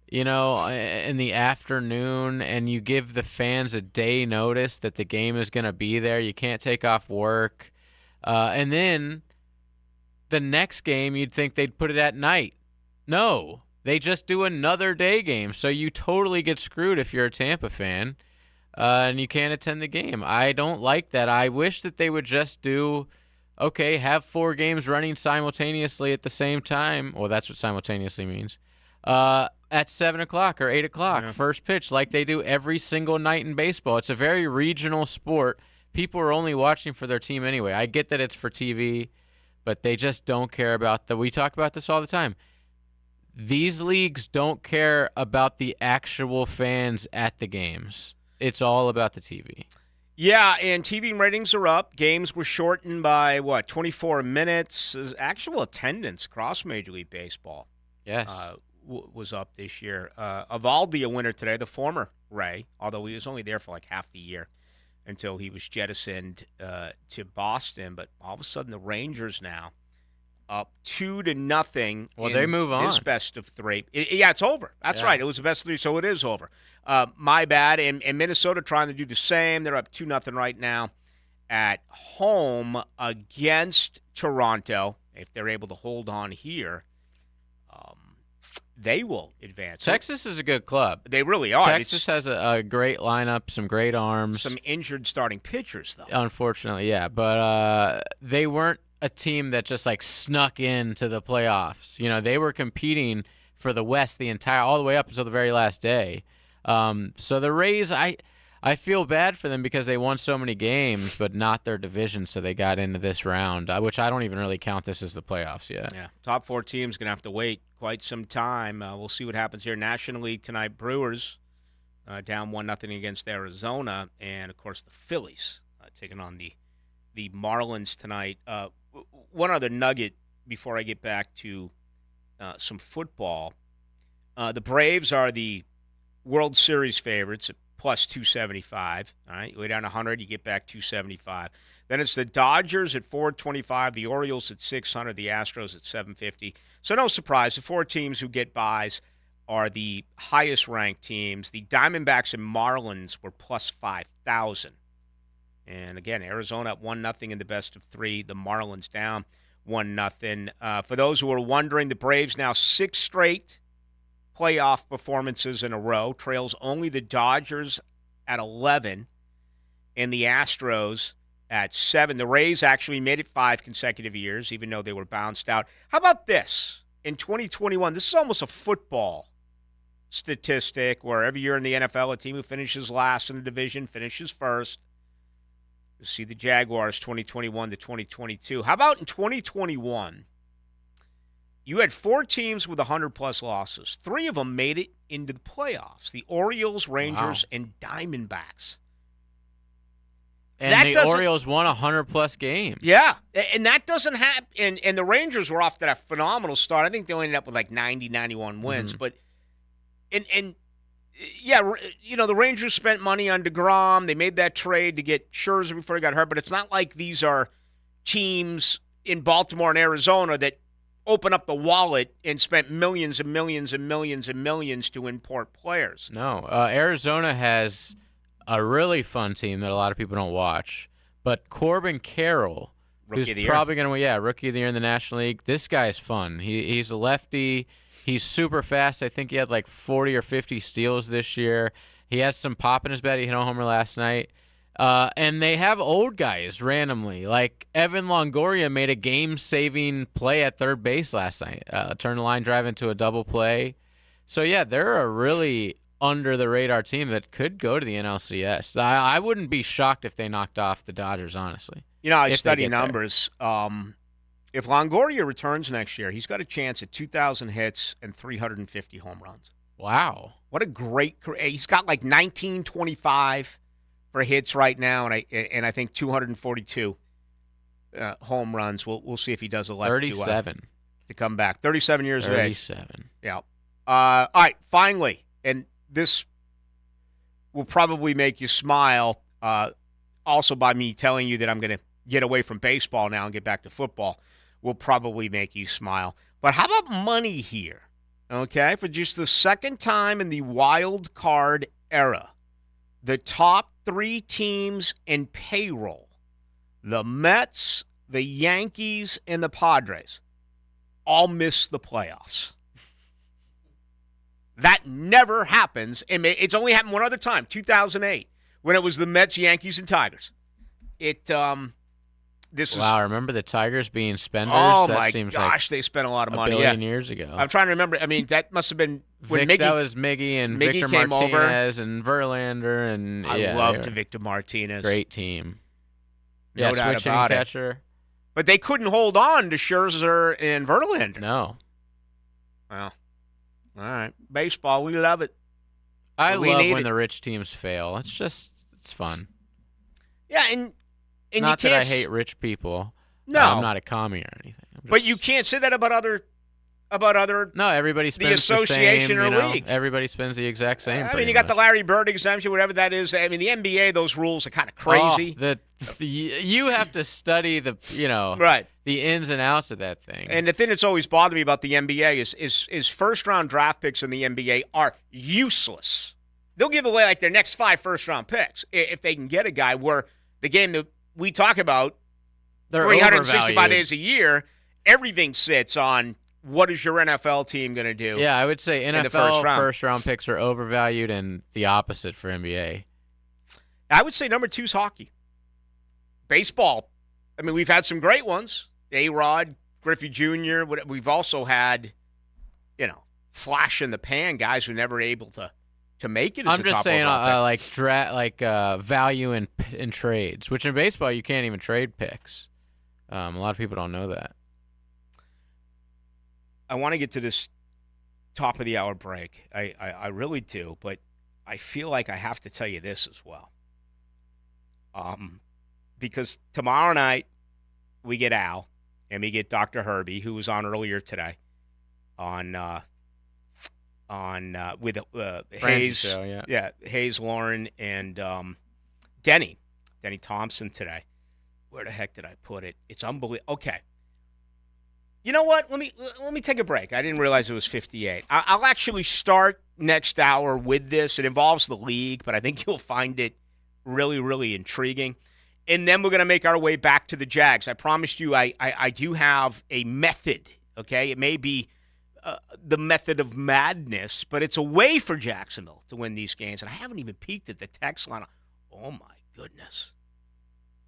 in the afternoon, and you give the fans a day notice that the game is going to be there. You can't take off work. And then the next game, you'd think they'd put it at night. No, they just do another day game. So you totally get screwed if you're a Tampa fan, and you can't attend the game. I don't like that. I wish that they would just do, okay, have 4 games running simultaneously at the same time. Well, that's what simultaneously means. At 7 o'clock or 8 o'clock, first pitch, like they do every single night in baseball. It's a very regional sport. People are only watching for their team anyway. I get that it's for TV, but they just don't care about we talk about this all the time. These leagues don't care about the actual fans at the games. It's all about the TV. Yeah, and TV ratings are up. Games were shortened by, 24 minutes. Actual attendance across Major League Baseball Yes. was up this year. Evaldi, a winner today, the former Ray, although he was only there for like half the year until he was jettisoned to Boston. But all of a sudden, the Rangers now up 2-0. Well, they move on. This best of three. It's over. That's right. It was the best of three, so it is over. My bad. And Minnesota trying to do the same. They're up 2-0 right now at home against Toronto. If they're able to hold on here, they will advance. Texas is a good club. They really are. Texas has a great lineup, some great arms. Some injured starting pitchers, though. Unfortunately, yeah. But they weren't a team that just like snuck into the playoffs. You know, they were competing for the West all the way up until the very last day. So the Rays, I feel bad for them because they won so many games, but not their division, so they got into this round, which I don't even really count this as the playoffs yet. Yeah, top four teams going to have to wait quite some time. We'll see what happens here. National League tonight, Brewers down 1-0 against Arizona, and, of course, the Phillies taking on the Marlins tonight. One other nugget before I get back to some football. The Braves are the World Series favorites at plus 275. All right, you lay down 100, you get back 275. Then it's the Dodgers at 425, the Orioles at 600, the Astros at 750. So no surprise, the four teams who get buys are the highest-ranked teams. The Diamondbacks and Marlins were plus 5,000. And again, Arizona up 1-0 in the best of three. The Marlins down 1-0. For those who are wondering, the Braves now 6 straight playoff performances in a row. Trails only the Dodgers at 11 and the Astros at 7. The Rays actually made it 5 consecutive years, even though they were bounced out. How about this? In 2021, this is almost a football statistic where every year in the NFL, a team who finishes last in the division finishes first. You see the Jaguars 2021 to 2022. How about in 2021? You had 4 teams with 100-plus losses. 3 of them made it into the playoffs. The Orioles, Rangers, and Diamondbacks. And the Orioles won 100-plus games. Yeah, and that doesn't happen. And the Rangers were off to that phenomenal start. I think they ended up with like 90, 91 wins. Mm-hmm. But, yeah, you know, the Rangers spent money on DeGrom. They made that trade to get Scherzer before he got hurt. But it's not like these are teams in Baltimore and Arizona that open up the wallet and spent millions and millions and millions and millions to import players. No. Arizona has a really fun team that a lot of people don't watch. But Corbin Carroll, who's probably going to Rookie of the Year in the National League. This guy's fun. He's a lefty. He's super fast. I think he had like 40 or 50 steals this year. He has some pop in his bat. He hit a homer last night. And they have old guys randomly. Like Evan Longoria made a game-saving play at third base last night. Turned the line drive into a double play. So, yeah, they're a really under-the-radar team that could go to the NLCS. I wouldn't be shocked if they knocked off the Dodgers, honestly. You know, I study numbers. If Longoria returns next year, he's got a chance at 2,000 hits and 350 home runs. Wow. What a great career. He's got like 1925 for hits right now, and I think 242 home runs. We'll see if he does elect 37 to come back. 37 years of age. 37. Yeah. All right, finally, and this will probably make you smile, also by me telling you that I'm going to get away from baseball now and get back to football will probably make you smile. But how about money here? Okay, for just the second time in the wild card era, the top 3 teams in payroll, the Mets, the Yankees, and the Padres, all miss the playoffs. That never happens. It's only happened one other time, 2008, when it was the Mets, Yankees, and Tigers. Remember the Tigers being spenders? Oh, that my seems gosh, like they spent a lot of money. $1 billion years ago. I'm trying to remember. I mean, that must have been when that was Miggy and Miggy Victor came Martinez over. and Verlander. And I loved Victor Martinez. Great team. No doubt switching about catcher. It. But they couldn't hold on to Scherzer and Verlander. No. Well, all right. Baseball, we love it. I love when the rich teams fail. It's fun. Yeah, and not you that I can't hate rich people. No. I'm not a commie or anything. But you can't say that about other. No, everybody spends the association the same, or league. Everybody spends the exact same. I mean, you got the Larry Bird exemption, whatever that is. I mean, the NBA, those rules are kind of crazy. You have to study the right. the ins and outs of that thing. And the thing that's always bothered me about the NBA is first-round draft picks in the NBA are useless. They'll give away like their next 5 first-round picks if they can get a guy where the game that we talk about, they're 365 overvalued. days a year, everything sits on what is your NFL team going to do. Yeah, I would say in the NFL first round picks are overvalued, and the opposite for NBA. I would say number 2 is hockey. Baseball. I mean, we've had some great ones. A-Rod, Griffey Jr. We've also had, flash in the pan guys who never able to make it as I'm a just top saying, overall pick. value in trades, which in baseball you can't even trade picks. A lot of people don't know that. I want to get to this top of the hour break. I really do, but I feel like I have to tell you this as well. Because tomorrow night we get Al and we get Dr. Herbie, who was on earlier today, with Hayes, show, yeah. Hayes, Lauren, and Denny Thompson today. Where the heck did I put it? It's unbelievable. Okay. You know what? Let me take a break. I didn't realize it was 58. I'll actually start next hour with this. It involves the league, but I think you'll find it really, really intriguing. And then we're going to make our way back to the Jags. I promised you I do have a method, okay? It may be the method of madness, but it's a way for Jacksonville to win these games. And I haven't even peeked at the text line. Oh, my goodness.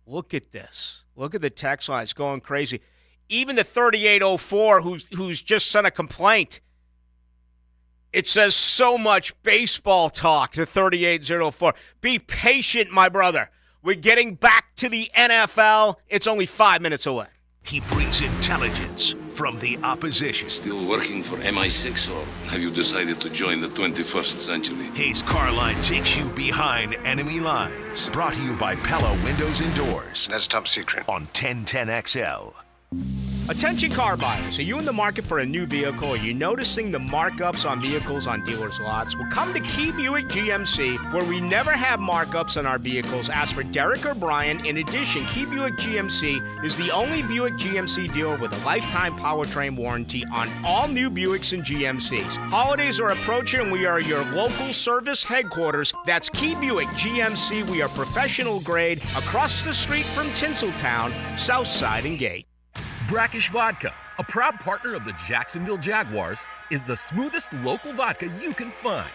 Look at this. Look at the text line. It's going crazy. Even the 3804 who's just sent a complaint, it says so much baseball talk, the 3804. Be patient, my brother. We're getting back to the NFL. It's only 5 minutes away. He brings intelligence from the opposition. Still working for MI6, or have you decided to join the 21st century? Hayes Carline takes you behind enemy lines. Brought to you by Pella Windows and Doors. That's top secret. On 1010XL. Attention car buyers, are you in the market for a new vehicle? Are you noticing the markups on vehicles on dealers' lots? Well, come to Key Buick GMC, where we never have markups on our vehicles. Ask for Derek or Brian. In addition, Key Buick GMC is the only Buick GMC dealer with a lifetime powertrain warranty on all new Buicks and GMCs. Holidays are approaching, and we are your local service headquarters. That's Key Buick GMC. We are professional grade across the street from Tinseltown, Southside and Gate. Brackish Vodka, a proud partner of the Jacksonville Jaguars, is the smoothest local vodka you can find.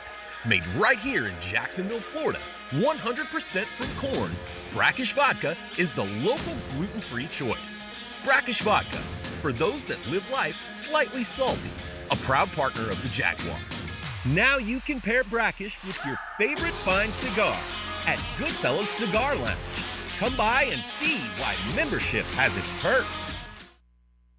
Made right here in Jacksonville, Florida, 100% from corn, Brackish Vodka is the local gluten-free choice. Brackish Vodka, for those that live life slightly salty, a proud partner of the Jaguars. Now you can pair Brackish with your favorite fine cigar at Goodfellas Cigar Lounge. Come by and see why membership has its perks.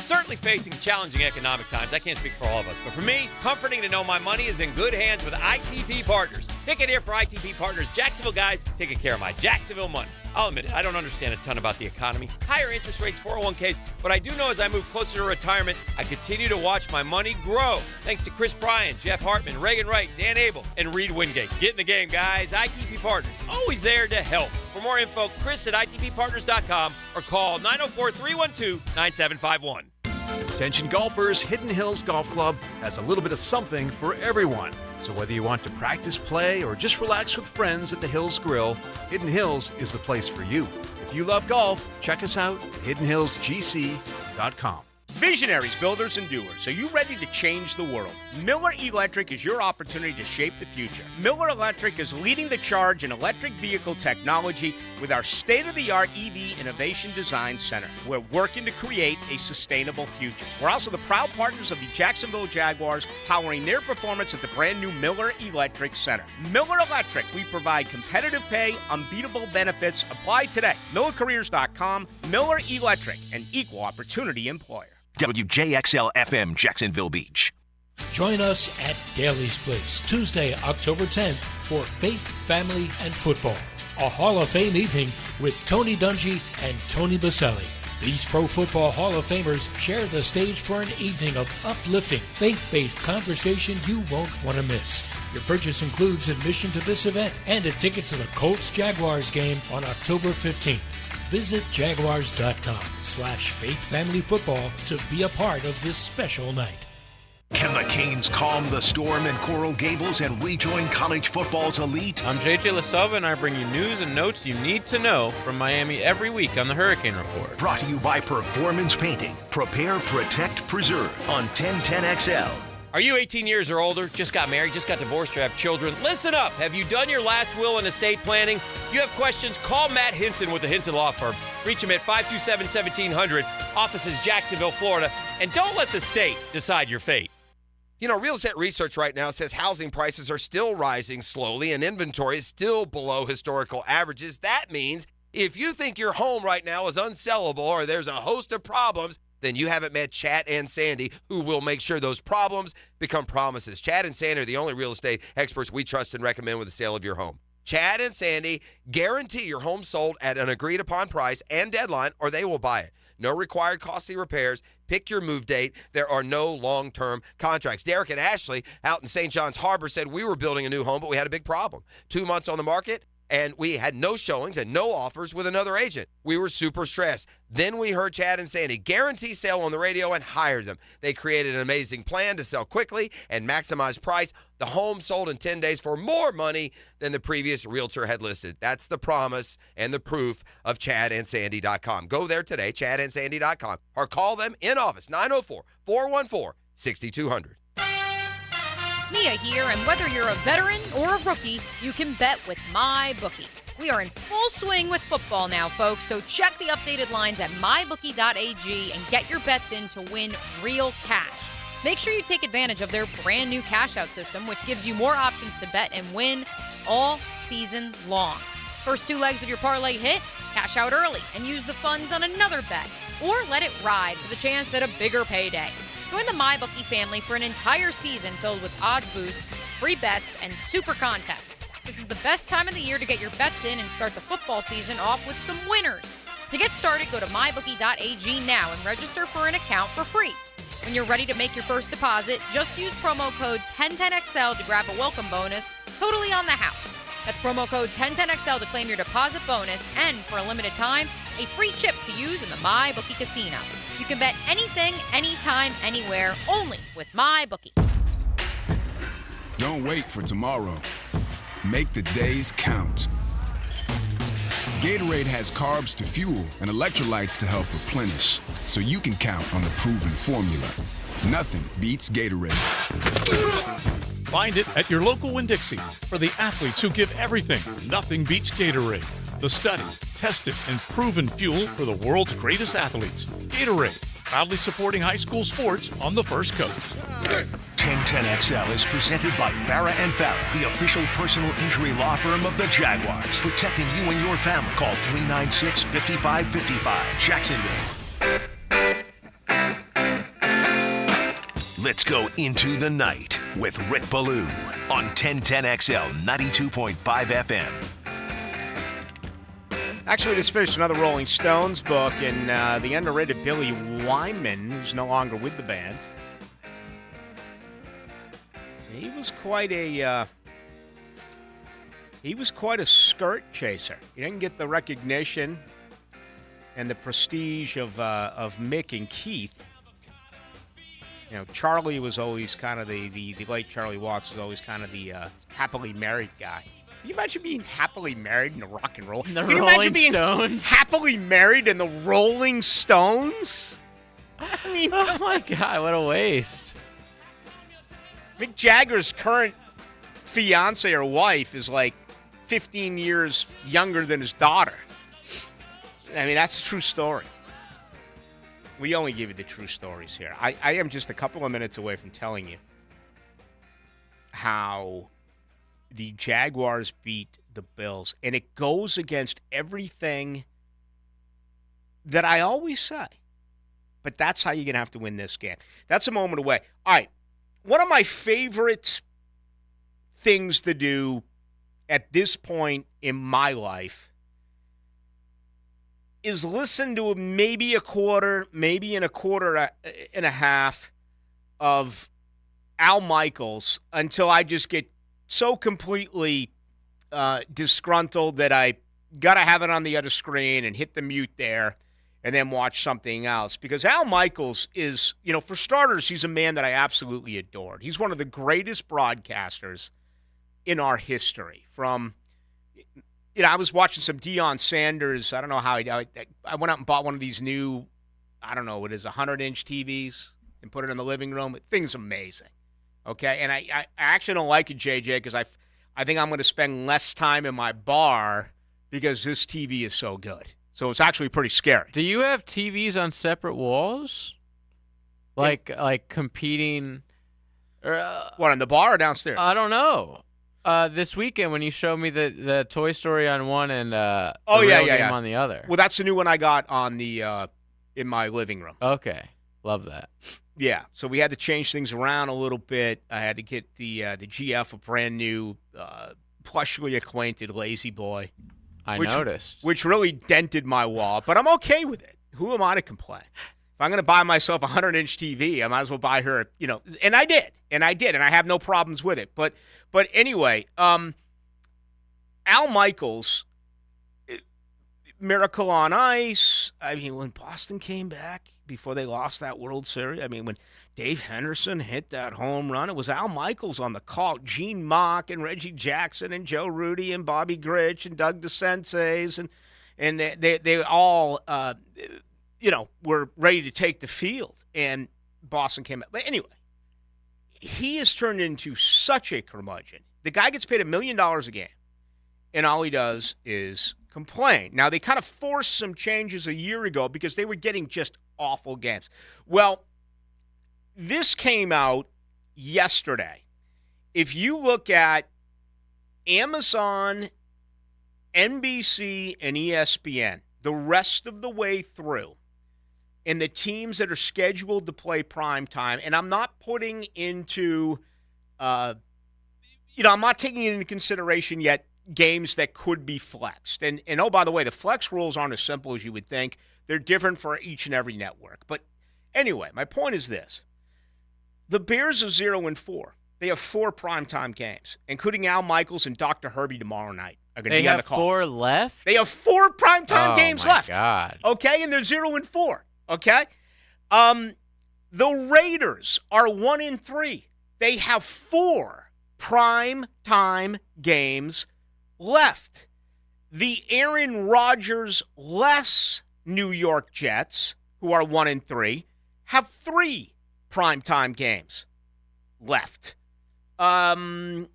Certainly facing challenging economic times. I can't speak for all of us, but for me, comforting to know my money is in good hands with ITP Partners. Ticket here for ITP Partners. Jacksonville guys taking care of my Jacksonville money. I'll admit it, I don't understand a ton about the economy, higher interest rates, 401ks, but I do know as I move closer to retirement, I continue to watch my money grow. Thanks to Chris Bryan, Jeff Hartman, Reagan Wright, Dan Abel, and Reed Wingate. Get in the game, guys. ITP Partners, always there to help. For more info, Chris at ITPPartners.com or call 904-312-9751. Attention golfers, Hidden Hills Golf Club has a little bit of something for everyone. So whether you want to practice, play, or just relax with friends at the Hills Grill, Hidden Hills is the place for you. If you love golf, check us out at hiddenhillsgc.com. Visionaries, builders, and doers, are you ready to change the world? Miller Electric is your opportunity to shape the future. Miller Electric is leading the charge in electric vehicle technology with our state-of-the-art EV Innovation Design Center. We're working to create a sustainable future. We're also the proud partners of the Jacksonville Jaguars, powering their performance at the brand-new Miller Electric Center. Miller Electric, we provide competitive pay, unbeatable benefits. Apply today. MillerCareers.com. Miller Electric, an equal opportunity employer. WJXL-FM, Jacksonville Beach. Join us at Daly's Place, Tuesday, October 10th for Faith, Family, and Football. a Hall of Fame evening with Tony Dungy and Tony Baselli. These Pro Football Hall of Famers share the stage for an evening of uplifting, faith-based conversation you won't want to miss. Your purchase includes admission to this event and a ticket to the Colts-Jaguars game on October 15th. Visit jaguars.com/faithfamilyfootball to be a part of this special night. Can the Canes calm the storm in Coral Gables and rejoin college football's elite? I'm JJ LaSalva, and I bring you news and notes you need to know from Miami every week on the Hurricane Report. Brought to you by Performance Painting. Prepare, protect, preserve on 1010XL. Are you 18 years or older, just got married, just got divorced, or have children? Listen up. Have you done your last will and estate planning? If you have questions, call Matt Hinson with the Hinson Law Firm. Reach him at 527-1700, offices Jacksonville, Florida, and don't let the state decide your fate. You know, real estate research right now says housing prices are still rising slowly and inventory is still below historical averages. That means if you think your home right now is unsellable or there's a host of problems, then you haven't met Chad and Sandy, who will make sure those problems become promises. Chad and Sandy are the only real estate experts we trust and recommend with the sale of your home. Chad and Sandy guarantee your home sold at an agreed-upon price and deadline, or they will buy it. No required costly repairs. Pick your move date. There are no long-term contracts. Derek and Ashley out in St. John's Harbor said we were building a new home, but we had a big problem. 2 months on the market, and we had no showings and no offers with another agent. We were super stressed. Then we heard Chad and Sandy guarantee sale on the radio and hired them. They created an amazing plan to sell quickly and maximize price. The home sold in 10 days for more money than the previous realtor had listed. That's the promise and the proof of ChadandSandy.com. Go there today, ChadandSandy.com, or call them in office, 904-414-6200. Mia here, and whether you're a veteran or a rookie, you can bet with MyBookie. We are in full swing with football now, folks, so check the updated lines at mybookie.ag and get your bets in to win real cash. Make sure you take advantage of their brand new cash out system, which gives you more options to bet and win all season long. First 2 legs of your parlay hit, cash out early and use the funds on another bet, or let it ride for the chance at a bigger payday. Join the MyBookie family for an entire season filled with odds boosts, free bets, and super contests. This is the best time of the year to get your bets in and start the football season off with some winners. To get started, go to mybookie.ag now and register for an account for free. When you're ready to make your first deposit, just use promo code 1010XL to grab a welcome bonus totally on the house. That's promo code 1010XL to claim your deposit bonus and, for a limited time, a free chip to use in the MyBookie casino. You can bet anything, anytime, anywhere, only with MyBookie. Don't wait for tomorrow. Make the days count. Gatorade has carbs to fuel and electrolytes to help replenish, so you can count on the proven formula. Nothing beats Gatorade. Find it at your local Winn-Dixie. For the athletes who give everything, nothing beats Gatorade. The studied, tested, and proven fuel for the world's greatest athletes. Gatorade, proudly supporting high school sports on the First Coast. 1010XL is presented by Farah and Farah, the official personal injury law firm of the Jaguars. Protecting you and your family. Call 396-5555. Jacksonville. Let's go into the night with Rick Ballou on 1010XL 92.5 FM. Actually, just finished another Rolling Stones book, and the underrated Billy Wyman, who's no longer with the band, he was quite a skirt chaser. He didn't get the recognition and the prestige of Mick and Keith. You know, Charlie was always kind of the late Charlie Watts was always kind of the happily married guy. Can you imagine being happily married in the rock and roll? The Can you Rolling imagine being Stones? happily married in the Rolling Stones? I mean, oh my God, what a waste. Mick Jagger's current fiance or wife is like 15 years younger than his daughter. I mean, that's a true story. We only give you the true stories here. I am just a couple of minutes away from telling you how the Jaguars beat the Bills. And it goes against everything that I always say. But that's how you're going to have to win this game. That's a moment away. All right. One of my favorite things to do at this point in my life is listen to maybe a quarter, maybe in a quarter and a half of Al Michaels until I just get so completely disgruntled that I got to have it on the other screen and hit the mute there and then watch something else. Because Al Michaels is, for starters, he's a man that I absolutely adored. He's one of the greatest broadcasters in our history. From, I was watching some Deion Sanders. I don't know how I went out and bought one of these new, I don't know what it is, 100-inch TVs and put it in the living room. The thing's amazing. Okay, and I actually don't like it, JJ, because I think I'm going to spend less time in my bar because this TV is so good. So it's actually pretty scary. Do you have TVs on separate walls? Like competing? What, in the bar or downstairs? I don't know. This weekend when you showed me the Toy Story on one and the game on the other. Well, that's the new one I got on the in my living room. Okay, love that. Yeah, so we had to change things around a little bit. I had to get the GF a brand new, plushly acquainted Lazy Boy. I noticed. Which really dented my wall, but I'm okay with it. Who am I to complain? If I'm going to buy myself a 100-inch TV, I might as well buy her, and I did, and I have no problems with it. But anyway, Al Michaels, Miracle on Ice. I mean, when Boston came back before they lost that World Series, I mean, when Dave Henderson hit that home run, it was Al Michaels on the call. Gene Mock and Reggie Jackson and Joe Rudy and Bobby Grich and Doug DeSenses and they all were ready to take the field, and Boston came back. But anyway, he has turned into such a curmudgeon. The guy gets paid $1 million a game, and all he does is complain. Now, they kind of forced some changes a year ago because they were getting just awful games. Well, this came out yesterday. If you look at Amazon, NBC, and ESPN, the rest of the way through, and the teams that are scheduled to play prime time, and I'm not putting into, I'm not taking into consideration yet games that could be flexed. And oh, by the way, the flex rules aren't as simple as you would think. They're different for each and every network. But anyway, my point is this. The Bears are 0-4. They have 4 primetime games, including Al Michaels and Dr. Herbie tomorrow night. Are going to be on the call. They have 4 left? They have 4 primetime games left. Oh, my God. Okay, and they're 0-4. Okay? The Raiders are 1-3. They have 4 primetime games left. The Aaron Rodgers-less New York Jets, who are 1-3, have 3 primetime games left. That's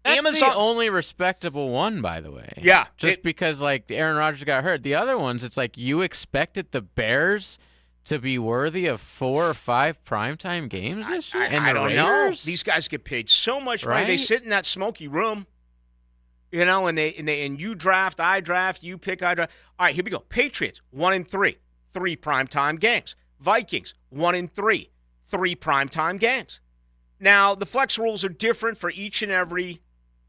Amazon, the only respectable one, by the way. Yeah. Just because, Aaron Rodgers got hurt. The other ones, it's like you expected the Bears to be worthy of 4 or 5 primetime games this year? I don't know. These guys get paid so much money. Right? They sit in that smoky room, and you draft, I draft, you pick, I draft. All right, here we go. Patriots, 1-3, 3 primetime games. Vikings, 1-3, 3 primetime games. Now, the flex rules are different for each and every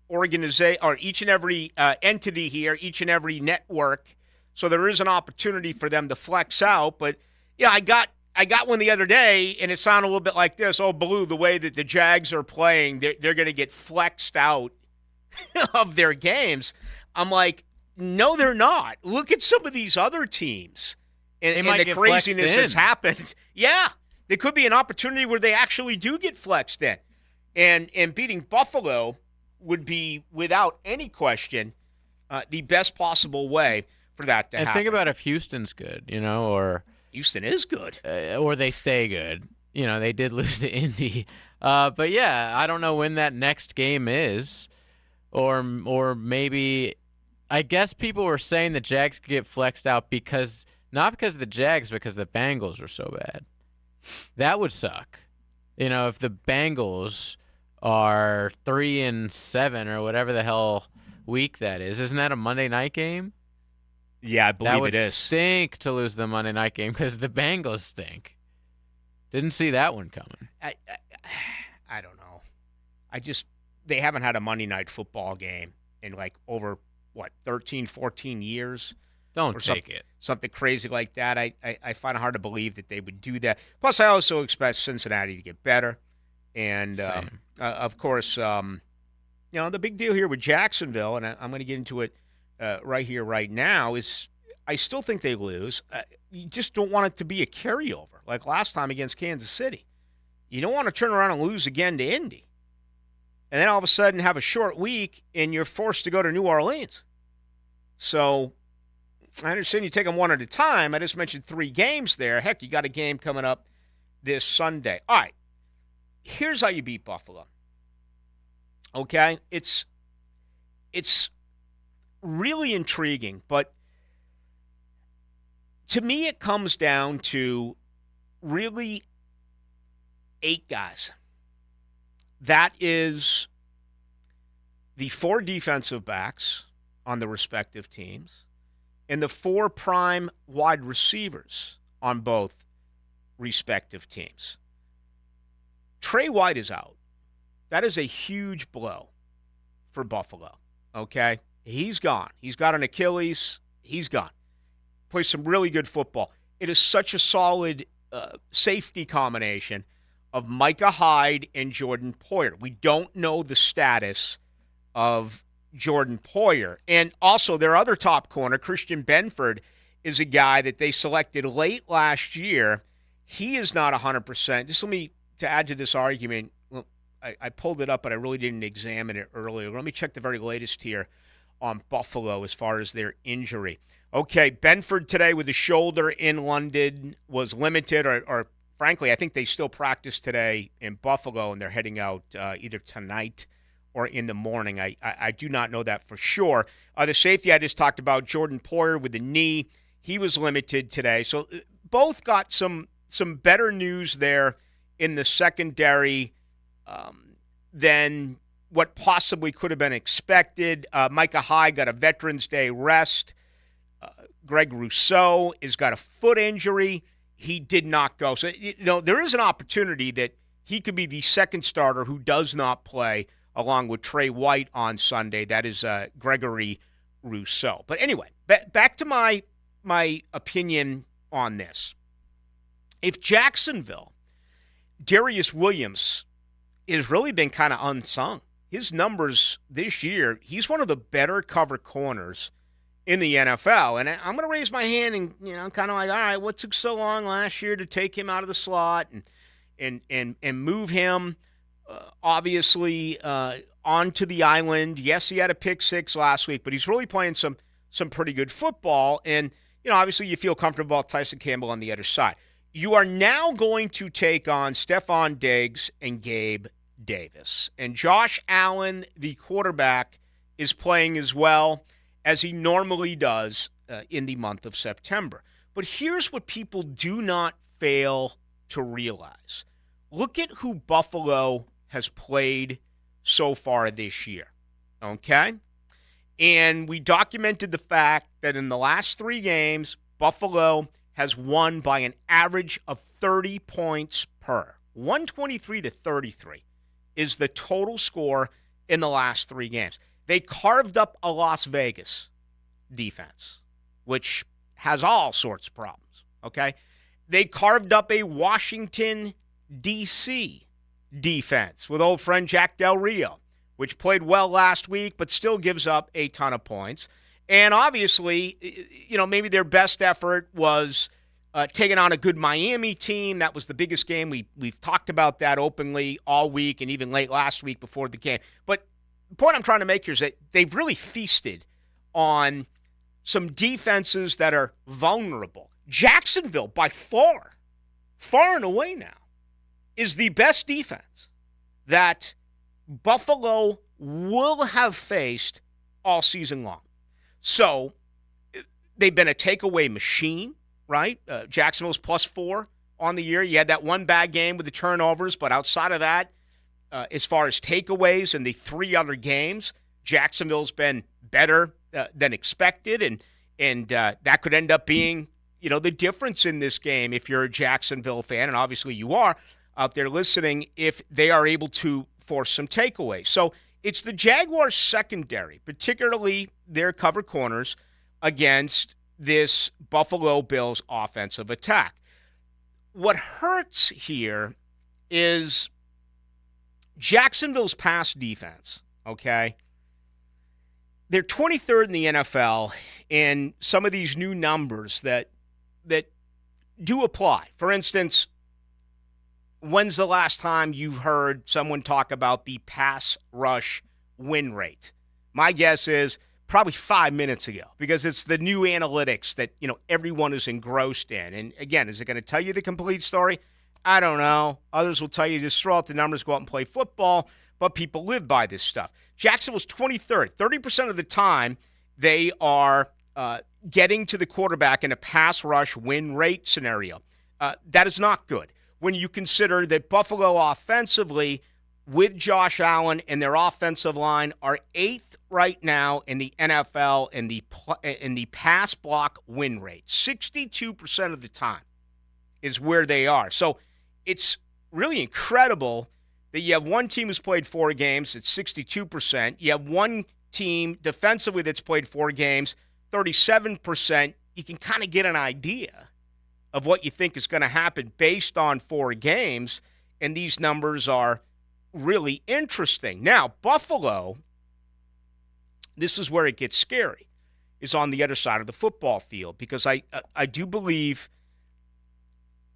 organization, or each and every entity here, each and every network. So there is an opportunity for them to flex out. But yeah, I got one the other day, and it sounded a little bit like this. Oh, Ballou, the way that the Jags are playing, they're going to get flexed out of their games. I'm like, no, they're not. Look at some of these other teams, and the craziness has happened. Yeah, there could be an opportunity where they actually do get flexed in, and beating Buffalo would be, without any question, the best possible way for that to happen. And think about if Houston's good, or Houston is good, or they stay good. They did lose to Indy, but yeah, I don't know when that next game is, or maybe. I guess people were saying the Jags could get flexed out not because of the Jags, because the Bengals are so bad. That would suck. If the Bengals are 3-7 or whatever the hell week that is. Isn't that a Monday night game? Yeah, I believe it is. That would stink to lose the Monday night game because the Bengals stink. Didn't see that one coming. I don't know. they haven't had a Monday Night Football game in like over, 13, 14 years? Don't take it. Something crazy like that. I find it hard to believe that they would do that. Plus, I also expect Cincinnati to get better. And, of course, the big deal here with Jacksonville, and I'm going to get into it right here, right now, is I still think they lose. You just don't want it to be a carryover like last time against Kansas City. You don't want to turn around and lose again to Indy. And then all of a sudden have a short week and you're forced to go to New Orleans. So I understand you take them one at a time. I just mentioned 3 games there. Heck, you got a game coming up this Sunday. All right, here's how you beat Buffalo. Okay? It's really intriguing, but to me it comes down to really 8 guys. That is the 4 defensive backs on the respective teams and the 4 prime wide receivers on both respective teams. Trey White is out. That is a huge blow for Buffalo, okay? He's gone. He's got an Achilles. He's gone. Plays some really good football. It is such a solid safety combination of Micah Hyde and Jordan Poyer. We don't know the status of Jordan Poyer. And also their other top corner, Christian Benford, is a guy that they selected late last year. He is not 100%. Just to add to this argument, well, I pulled it up, but I really didn't examine it earlier. Let me check the very latest here on Buffalo as far as their injury. Okay, Benford today with the shoulder in London was limited, or frankly, I think they still practice today in Buffalo, and they're heading out either tonight or in the morning. I do not know that for sure. The safety I just talked about, Jordan Poyer with the knee, he was limited today. So both got some better news there in the secondary than what possibly could have been expected. Micah Hyde got a Veterans Day rest. Greg Rousseau has got a foot injury. He did not go. So, there is an opportunity that he could be the second starter who does not play along with Trey White on Sunday. That is Gregory Rousseau. But anyway, back to my opinion on this. If Jacksonville, Darius Williams has really been kind of unsung. His numbers this year, he's one of the better cover corners in the NFL. And I'm going to raise my hand and, kind of like, all right, what took so long last year to take him out of the slot and move him, obviously, onto the island. Yes, he had a pick 6 last week, but he's really playing some pretty good football. And, obviously you feel comfortable about Tyson Campbell on the other side. You are now going to take on Stephon Diggs and Gabe Davis. And Josh Allen, the quarterback, is playing as well as he normally does in the month of September. But here's what people do not fail to realize. Look at who Buffalo has played so far this year, okay? And we documented the fact that in the last 3 games, Buffalo has won by an average of 30 points per. 123-33 is the total score in the last 3 games. They carved up a Las Vegas defense, which has all sorts of problems, okay? They carved up a Washington, D.C. defense with old friend Jack Del Rio, which played well last week but still gives up a ton of points. And obviously, maybe their best effort was taking on a good Miami team. That was the biggest game. We've talked about that openly all week and even late last week before the game. But the point I'm trying to make here is that they've really feasted on some defenses that are vulnerable. Jacksonville, by far and away now, is the best defense that Buffalo will have faced all season long. So they've been a takeaway machine, right? Jacksonville's +4 on the year. You had that one bad game with the turnovers, but outside of that, as far as takeaways in the 3 other games, Jacksonville's been better than expected, and that could end up being, the difference in this game if you're a Jacksonville fan, and obviously you are out there listening, if they are able to force some takeaways. So It's the Jaguars' secondary, particularly their cover corners, against this Buffalo Bills offensive attack. What hurts here is Jacksonville's pass defense, okay? They're 23rd in the NFL in some of these new numbers that do apply. For instance, when's the last time you've heard someone talk about the pass rush win rate? My guess is probably 5 minutes ago, because it's the new analytics that, everyone is engrossed in. And again, is it going to tell you the complete story? I don't know. Others will tell you just throw out the numbers, go out and play football, but people live by this stuff. Jacksonville's 23rd. 30% of the time, they are getting to the quarterback in a pass rush win rate scenario. That is not good. When you consider that Buffalo offensively, with Josh Allen and their offensive line, are 8th right now in the NFL in the pass block win rate. 62% of the time is where they are. So it's really incredible that you have one team who's played 4 games, it's 62%. You have one team defensively that's played 4 games, 37%. You can kind of get an idea of what you think is going to happen based on 4 games, and these numbers are really interesting. Now, Buffalo, this is where it gets scary, is on the other side of the football field, because I do believe,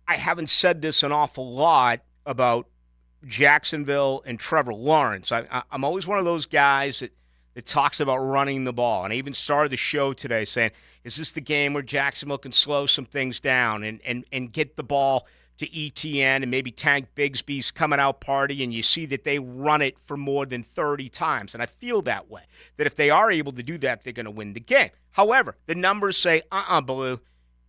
I haven't said this an awful lot about Jacksonville and Trevor Lawrence. I'm always one of those guys that talks about running the ball. And I even started the show today saying, is this the game where Jacksonville can slow some things down and get the ball to ETN and maybe Tank Bigsby's coming out party, and you see that they run it for more than 30 times. And I feel that way, that if they are able to do that, they're going to win the game. However, the numbers say, Ballou,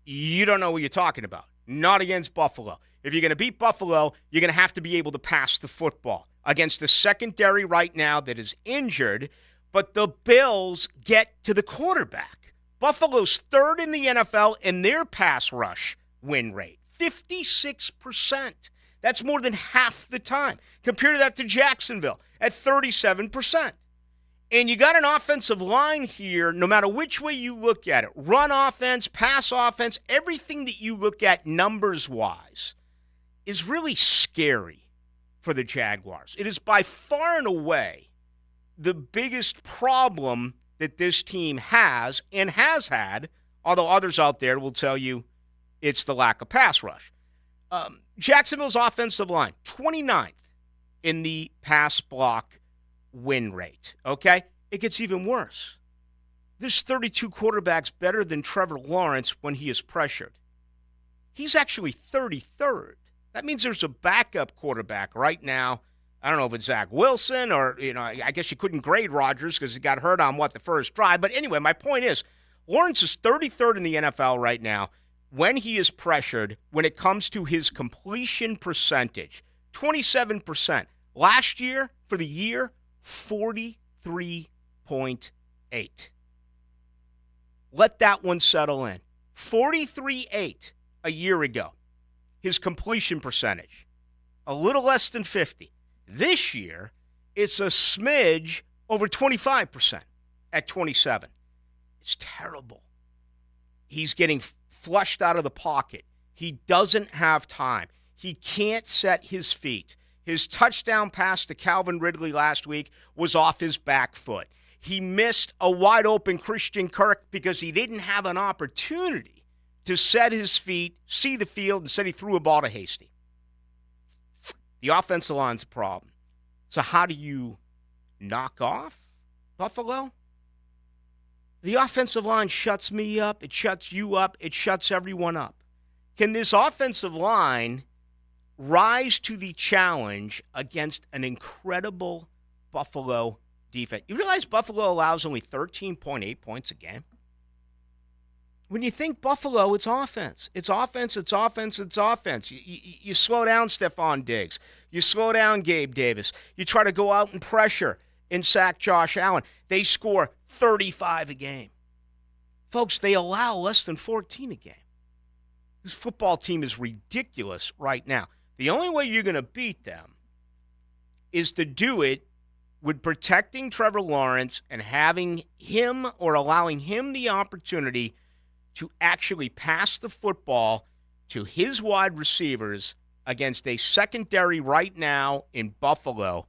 you don't know what you're talking about. Not against Buffalo. If you're going to beat Buffalo, you're going to have to be able to pass the football against the secondary right now that is injured, but the Bills get to the quarterback. Buffalo's 3rd in the NFL in their pass rush win rate, 56%. That's more than half the time. Compare that to Jacksonville at 37%. And you got an offensive line here, no matter which way you look at it, run offense, pass offense, everything that you look at numbers-wise is really scary for the Jaguars. It is by far and away the biggest problem that this team has and has had, although others out there will tell you it's the lack of pass rush. Jacksonville's offensive line, 29th in the pass block win rate, okay? It gets even worse. There's 32 quarterbacks better than Trevor Lawrence when he is pressured. He's actually 33rd. That means there's a backup quarterback right now. I don't know if it's Zach Wilson or, I guess you couldn't grade Rodgers because he got hurt on, the first drive. But anyway, my point is, Lawrence is 33rd in the NFL right now when he is pressured when it comes to his completion percentage, 27%. Last year, for the year, 43.8. Let that one settle in. 43.8 a year ago. His completion percentage, a little less than 50. This year, it's a smidge over 25% at 27. It's terrible. He's getting flushed out of the pocket. He doesn't have time. He can't set his feet. His touchdown pass to Calvin Ridley last week was off his back foot. He missed a wide-open Christian Kirk because he didn't have an opportunity to set his feet, see the field, and said he threw a ball to Hasty. The offensive line's a problem. So how do you knock off Buffalo? The offensive line shuts me up. It shuts you up. It shuts everyone up. Can this offensive line rise to the challenge against an incredible Buffalo defense? You realize Buffalo allows only 13.8 points a game? When you think Buffalo, it's offense. It's offense, it's offense, it's offense. You slow down Stephon Diggs. You slow down Gabe Davis. You try to go out and pressure and sack Josh Allen. They score 35 a game. Folks, they allow less than 14 a game. This football team is ridiculous right now. The only way you're going to beat them is to do it would protecting Trevor Lawrence and having him or allowing him the opportunity to actually pass the football to his wide receivers against a secondary right now in Buffalo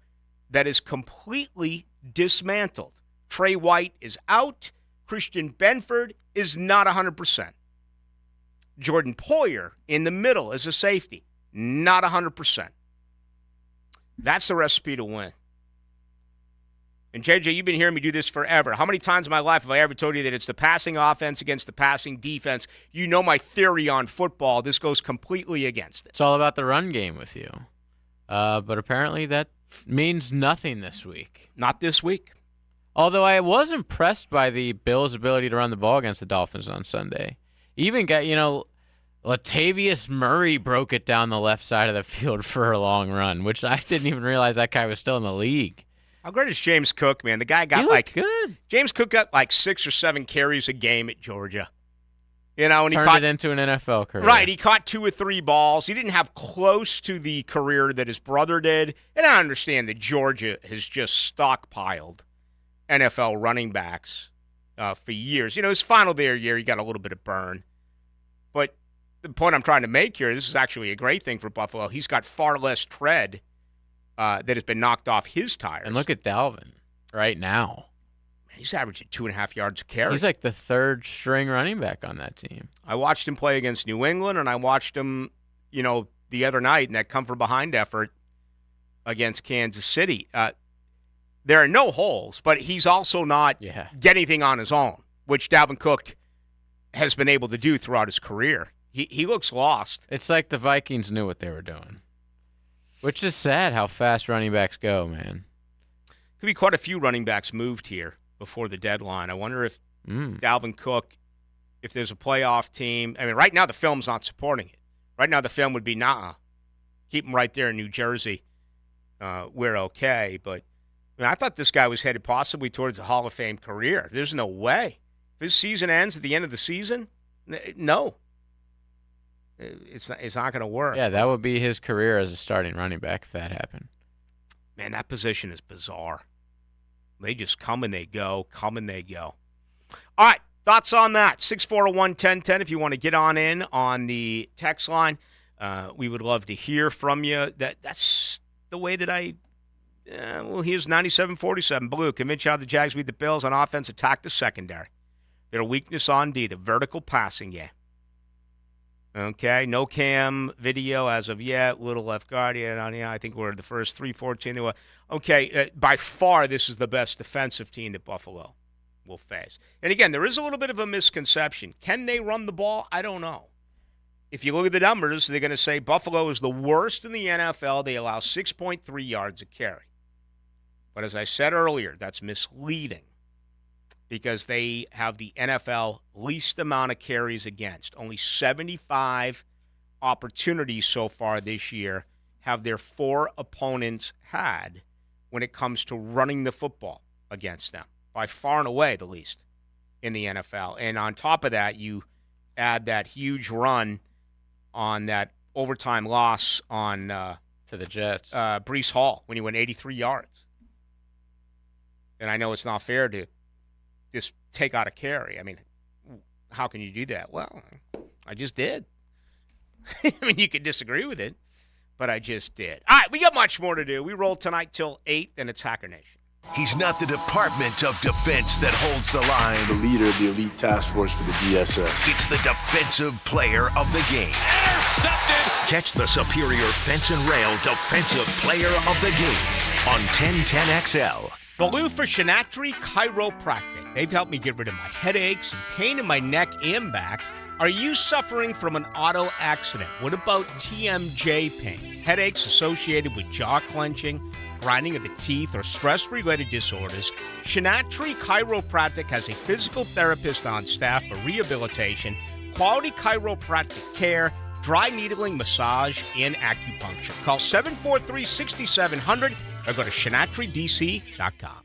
that is completely dismantled. Trey White is out. Christian Benford is not 100%. Jordan Poyer in the middle as a safety, not 100%. That's the recipe to win. And, JJ, you've been hearing me do this forever. How many times in my life have I ever told you that it's the passing offense against the passing defense? You know my theory on football. This goes completely against it. It's all about the run game with you. But apparently that means nothing this week. Not this week. Although I was impressed by the Bills' ability to run the ball against the Dolphins on Sunday. Even got, Latavius Murray broke it down the left side of the field for a long run, which I didn't even realize that guy was still in the league. How great is James Cook, man? The guy got good. James Cook got like 6 or 7 carries a game at Georgia. And Turned it into an NFL career. Right, he caught 2 or 3 balls. He didn't have close to the career that his brother did. And I understand that Georgia has just stockpiled NFL running backs for years. His final year, he got a little bit of burn. But the point I'm trying to make here, this is actually a great thing for Buffalo. He's got far less tread that has been knocked off his tires. And look at Dalvin right now. Man, he's averaging 2.5 yards a carry. He's like the third string running back on that team. I watched him play against New England, and I watched him, the other night in that come-from-behind effort against Kansas City. There are no holes, but he's also not getting anything on his own, which Dalvin Cook has been able to do throughout his career. He looks lost. It's like the Vikings knew what they were doing. Which is sad how fast running backs go, man. Could be quite a few running backs moved here before the deadline. I wonder if Dalvin Cook, if there's a playoff team. I mean, right now the film's not supporting it. Right now the film would be, keep him right there in New Jersey. We're okay. But I thought this guy was headed possibly towards a Hall of Fame career. There's no way. If his season ends at the end of the season, no. It's not going to work. Yeah, that would be his career as a starting running back if that happened. Man, that position is bizarre. They just come and they go, come and they go. All right, thoughts on that? 641-1010 if you want to get on in on the text line. We would love to hear from you. That's the way that here's 97-47. Ballou, convince you how the Jags beat the Bills on offense, attack the secondary. Their weakness on D, the vertical passing game. Okay, no cam video as of yet. Little left guard. I think we're the first 3-14. Okay, by far this is the best defensive team that Buffalo will face. And again, there is a little bit of a misconception. Can they run the ball? I don't know. If you look at the numbers, they're going to say Buffalo is the worst in the NFL. They allow 6.3 yards a carry. But as I said earlier, that's misleading, because they have the NFL least amount of carries against. Only 75 opportunities so far this year have their 4 opponents had when it comes to running the football against them. By far and away the least in the NFL. And on top of that, you add that huge run on that overtime loss on to the Jets. Breece Hall when he went 83 yards. And I know it's not fair to just take out a carry. I mean, how can you do that? Well, I just did. I mean, you could disagree with it, but I just did. All right, we got much more to do. We roll tonight till 8, and it's Hacker Nation. He's not the Department of Defense that holds the line. The leader of the elite task force for the DSS. It's the defensive player of the game. Intercepted! Catch the superior fence and rail defensive player of the game on 1010XL. Ballou for Shinatri Chiropractic. They've helped me get rid of my headaches and pain in my neck and back. Are you suffering from an auto accident? What about TMJ pain? Headaches associated with jaw clenching, grinding of the teeth, or stress-related disorders? Shinatri Chiropractic has a physical therapist on staff for rehabilitation, quality chiropractic care, dry needling, massage, and acupuncture. Call 743-6700 or go to ShinatriDC.com.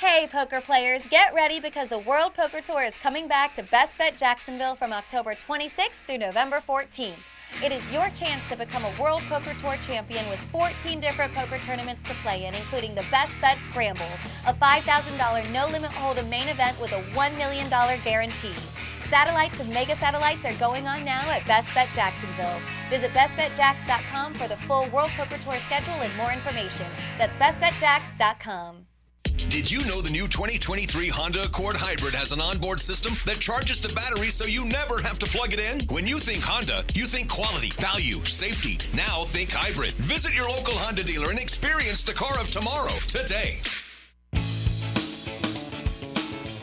Hey, poker players, get ready because the World Poker Tour is coming back to Best Bet Jacksonville from October 26th through November 14th. It is your chance to become a World Poker Tour champion with 14 different poker tournaments to play in, including the Best Bet Scramble, a $5,000 no-limit hold'em main event with a $1 million guarantee. Satellites and mega satellites are going on now at Best Bet Jacksonville. Visit bestbetjacks.com for the full World Poker Tour schedule and more information. That's bestbetjacks.com. Did you know the new 2023 Honda Accord Hybrid has an onboard system that charges to battery so you never have to plug it in? When you think Honda, you think quality, value, safety. Now think hybrid. Visit your local Honda dealer and experience the car of tomorrow today.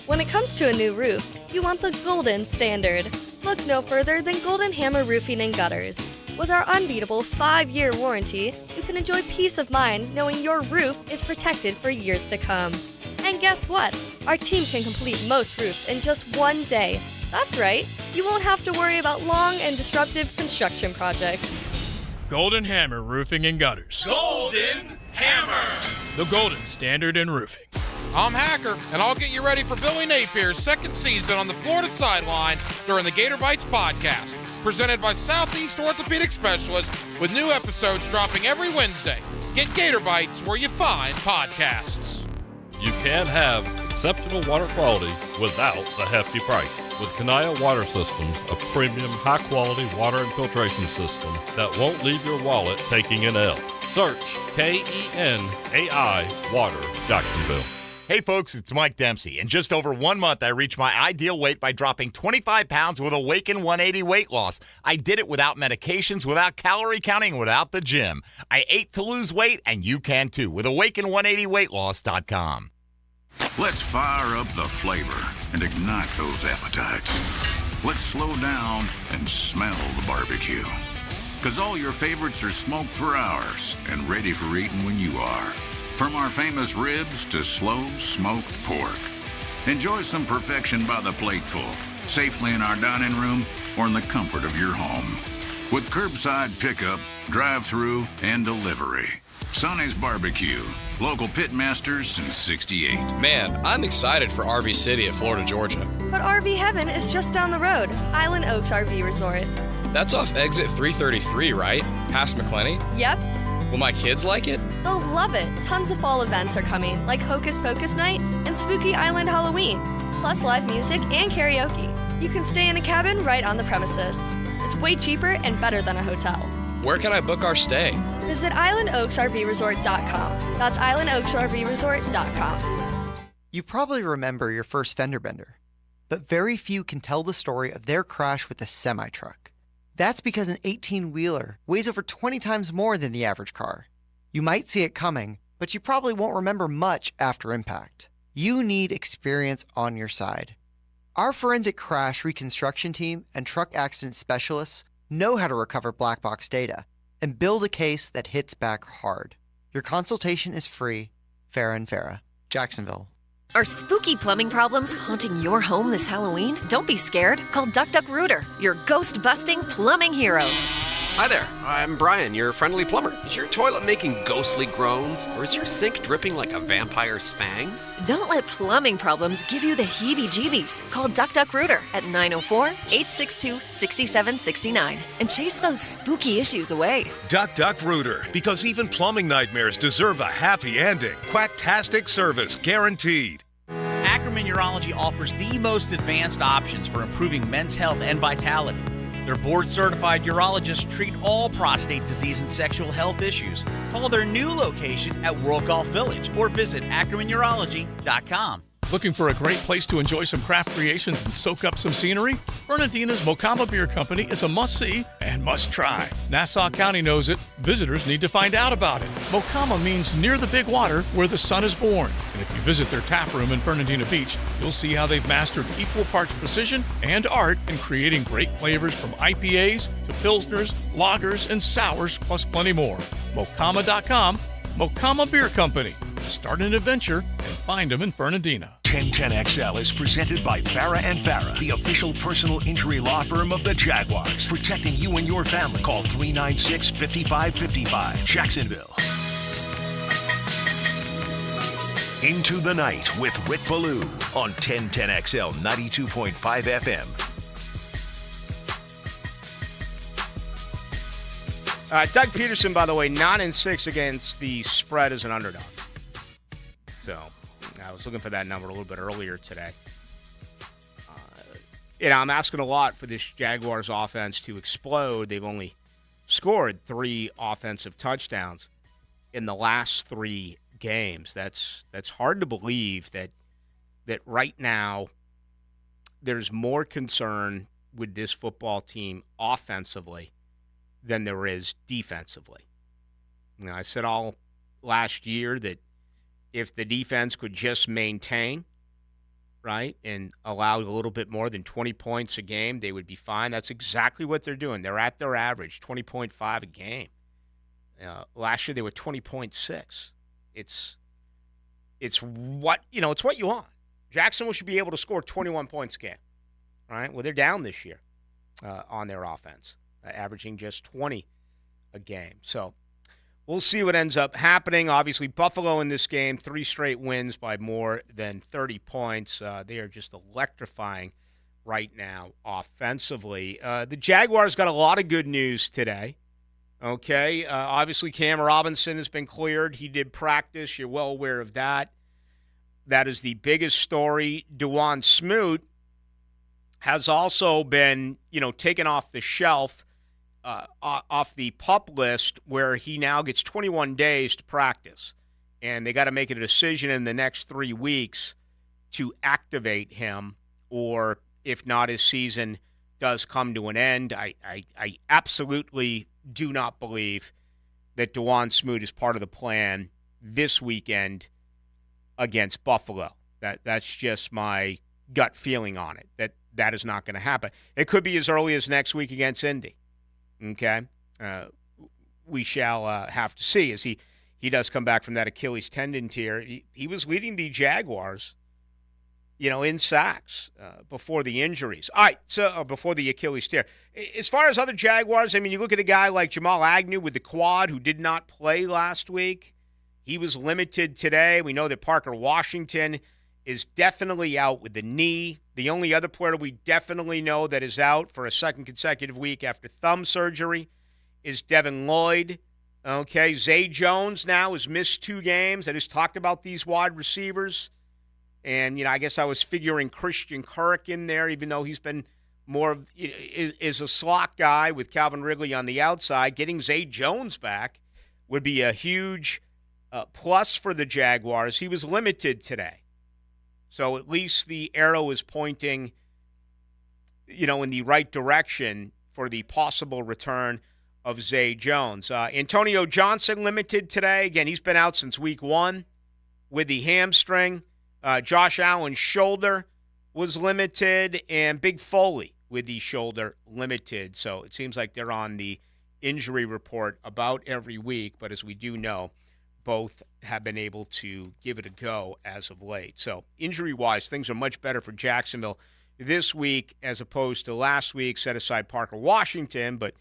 When it comes to a new roof, you want the golden standard. Look no further than Golden Hammer Roofing and Gutters. With our unbeatable 5-year warranty, you can enjoy peace of mind knowing your roof is protected for years to come. And guess what? Our team can complete most roofs in just one day. That's right, you won't have to worry about long and disruptive construction projects. Golden Hammer Roofing and Gutters. Golden Hammer! The golden standard in roofing. I'm Hacker, and I'll get you ready for Billy Napier's second season on the Florida sideline during the Gator Bites podcast, presented by Southeast Orthopedic Specialists, with new episodes dropping every Wednesday. Get Gator Bites where you find podcasts. You can't have exceptional water quality without the hefty price. With Kanaya Water Systems, a premium, high-quality water and filtration system that won't leave your wallet taking an L. Search KENAI Water Jacksonville. Hey folks, it's Mike Dempsey. In just over 1 month, I reached my ideal weight by dropping 25 pounds with Awaken 180 weight loss. I did it without medications, without calorie counting, without the gym. I ate to lose weight, and you can too with Awaken180weightloss.com. Let's fire up the flavor and ignite those appetites. Let's slow down and smell the barbecue. Because all your favorites are smoked for hours and ready for eating when you are. From our famous ribs to slow smoked pork. Enjoy some perfection by the plateful, safely in our dining room or in the comfort of your home. With curbside pickup, drive-through, and delivery. Sonny's Barbecue, local pitmasters since '68. Man, I'm excited for RV City at Florida, Georgia. But RV Heaven is just down the road, Island Oaks RV Resort. That's off exit 333, right? Past McClenny? Yep. Will my kids like it? They'll love it. Tons of fall events are coming, like Hocus Pocus Night and Spooky Island Halloween, plus live music and karaoke. You can stay in a cabin right on the premises. It's way cheaper and better than a hotel. Where can I book our stay? Visit islandoaksrvresort.com. That's islandoaksrvresort.com. You probably remember your first fender bender, but very few can tell the story of their crash with a semi-truck. That's because an 18-wheeler weighs over 20 times more than the average car. You might see it coming, but you probably won't remember much after impact. You need experience on your side. Our forensic crash reconstruction team and truck accident specialists know how to recover black box data and build a case that hits back hard. Your consultation is free. Farah and Farah, Jacksonville. Are spooky plumbing problems haunting your home this Halloween? Don't be scared. Call Duck Duck Rooter, your ghost-busting plumbing heroes. Hi there, I'm Brian, your friendly plumber. Is your toilet making ghostly groans, or is your sink dripping like a vampire's fangs? Don't let plumbing problems give you the heebie-jeebies. Call Duck Duck Rooter at 904-862-6769 and chase those spooky issues away. Duck Duck Rooter, because even plumbing nightmares deserve a happy ending. Quacktastic service guaranteed. Ackerman Urology offers the most advanced options for improving men's health and vitality. Their board-certified urologists treat all prostate disease and sexual health issues. Call their new location at World Golf Village or visit AckermanUrology.com. Looking for a great place to enjoy some craft creations and soak up some scenery? Fernandina's Mocama Beer Company is a must-see and must-try. Nassau County knows it. Visitors need to find out about it. Mocama means near the big water where the sun is born. And if you visit their tap room in Fernandina Beach, you'll see how they've mastered equal parts precision and art in creating great flavors from IPAs to Pilsners, lagers, and sours, plus plenty more. Mocama.com, Mocama Beer Company. Start an adventure and find them in Fernandina. 1010XL is presented by Farah and Farah, the official personal injury law firm of the Jaguars. Protecting you and your family. Call 396-5555. Jacksonville. Into the Night with Rick Ballou on 1010XL 92.5 FM. Doug Peterson, by the way, 9-6 against the spread as an underdog. So I was looking for that number a little bit earlier today. I'm asking a lot for this Jaguars offense to explode. They've only scored 3 offensive touchdowns in the last 3 games. That's hard to believe that right now there's more concern with this football team offensively than there is defensively. I said all last year that if the defense could just maintain, right, and allow a little bit more than 20 points a game, they would be fine. That's exactly what they're doing. They're at their average, 20.5 a game. Last year they were 20.6. It's what you want. Jacksonville should be able to score 21 points a game. All right, well, they're down this year on their offense, averaging just 20 a game. So we'll see what ends up happening. Obviously, Buffalo in this game, 3 straight wins by more than 30 points. They are just electrifying right now offensively. The Jaguars got a lot of good news today. Okay, obviously Cam Robinson has been cleared. He did practice. You're well aware of that. That is the biggest story. Dewan Smoot has also been, taken off the shelf, off the PUP list, where he now gets 21 days to practice. And they got to make a decision in the next 3 weeks to activate him, or if not, his season does come to an end. I absolutely do not believe that Dewan Smoot is part of the plan this weekend against Buffalo. That's just my gut feeling on it, that is not going to happen. It could be as early as next week against Indy. Okay? We shall have to see as he does come back from that Achilles tendon tear. He was leading the Jaguars, in sacks before the injuries. All right, so before the Achilles tear. As far as other Jaguars, you look at a guy like Jamal Agnew with the quad who did not play last week. He was limited today. We know that Parker Washington is definitely out with the knee. The only other player we definitely know that is out for a second consecutive week after thumb surgery is Devin Lloyd. Okay, Zay Jones now has missed 2 games. I just talked about these wide receivers. And, I guess I was figuring Christian Kirk in there, even though he's been more of is a slot guy with Calvin Ridley on the outside. Getting Zay Jones back would be a huge plus for the Jaguars. He was limited today. So at least the arrow is pointing, in the right direction for the possible return of Zay Jones. Antonio Johnson limited today. Again, he's been out since week 1 with the hamstring. Josh Allen's shoulder was limited, and Big Foley with the shoulder limited. So it seems like they're on the injury report about every week, but as we do know, both have been able to give it a go as of late. So injury-wise, things are much better for Jacksonville this week as opposed to last week. Set aside Parker Washington, but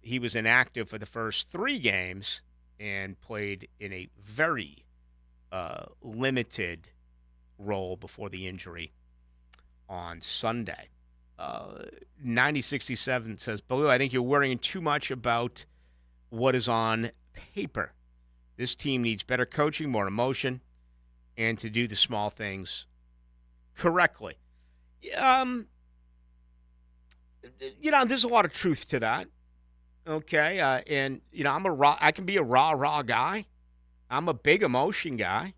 he was inactive for the first 3 games and played in a very limited role before the injury on Sunday. 9067 says, Ballou, I think you're worrying too much about what is on paper. This team needs better coaching, more emotion, and to do the small things correctly. There's a lot of truth to that. Okay, and I can be a rah guy. I'm a big emotion guy.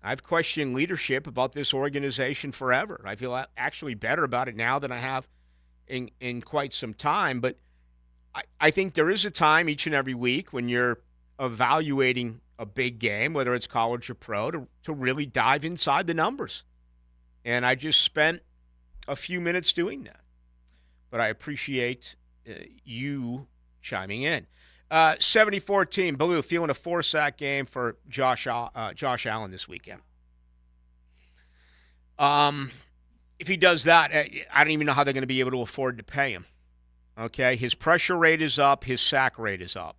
I've questioned leadership about this organization forever. I feel actually better about it now than I have in quite some time. But I think there is a time each and every week when you're evaluating a big game, whether it's college or pro, to really dive inside the numbers. And I just spent a few minutes doing that. But I appreciate you chiming in. 70-14, Ballou feeling a 4-sack game for Josh Allen this weekend. If he does that, I don't even know how they're going to be able to afford to pay him. Okay, his pressure rate is up, his sack rate is up.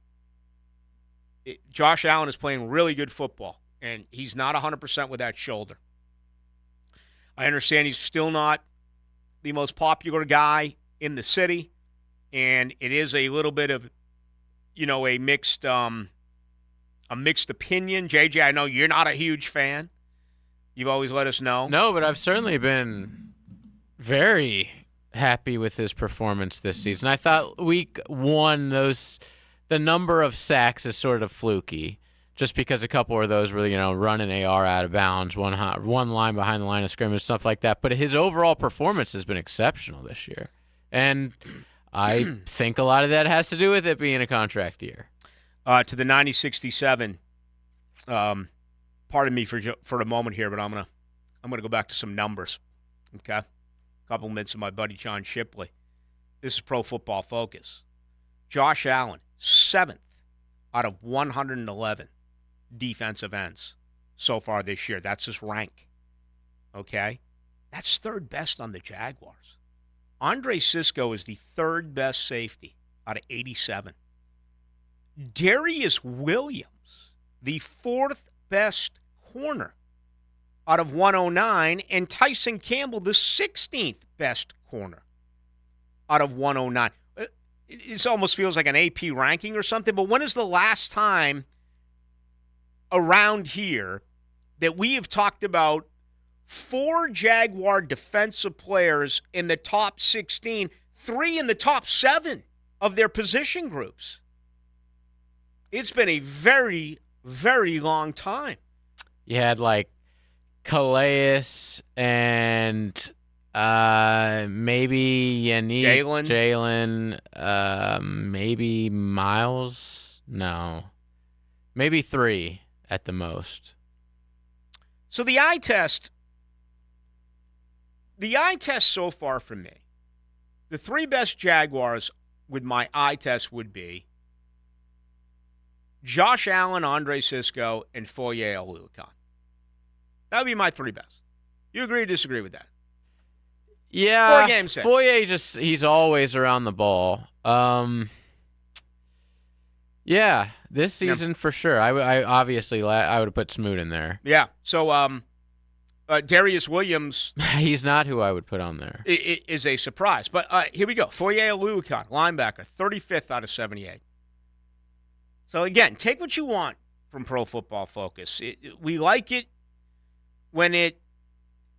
Josh Allen is playing really good football, and he's not 100% with that shoulder. I understand he's still not the most popular guy in the city, and it is a little bit of, a mixed opinion. JJ, I know you're not a huge fan. You've always let us know. No, but I've certainly been very happy with his performance this season. I thought week 1, the number of sacks is sort of fluky, just because a couple of those were, running AR out of bounds, one line behind the line of scrimmage, stuff like that. But his overall performance has been exceptional this year. And I think a lot of that has to do with it being a contract year. To the 90-67, pardon me for a moment here, but I'm gonna go back to some numbers. Okay, compliments of my buddy John Shipley. This is Pro Football Focus. Josh Allen, 7th out of 111 defensive ends so far this year. That's his rank. Okay, that's 3rd best on the Jaguars. Andre Sisco is the 3rd best safety out of 87. Darius Williams, the 4th best corner out of 109, and Tyson Campbell, the 16th best corner out of 109. It almost feels like an AP ranking or something, but when is the last time around here that we have talked about 4 Jaguar defensive players in the top 16, 3 in the top 7 of their position groups? It's been a very, very long time. You had Calais and maybe Yannick, Jalen, maybe Miles. No, maybe 3 at the most. So the eye test so far for me, the 3 best Jaguars with my eye test would be Josh Allen, Andre Sisco, and Foye Oluokun. That would be my 3 best. You agree or disagree with that? Yeah. 4 games in. Foye he's always around the ball. Yeah, this season for sure. I obviously I would have put Smoot in there. Yeah. So Darius Williams. He's not who I would put on there. Is a surprise. But here we go. Foye Oluokun, linebacker, 35th out of 78. So, again, take what you want from Pro Football Focus. We like it when it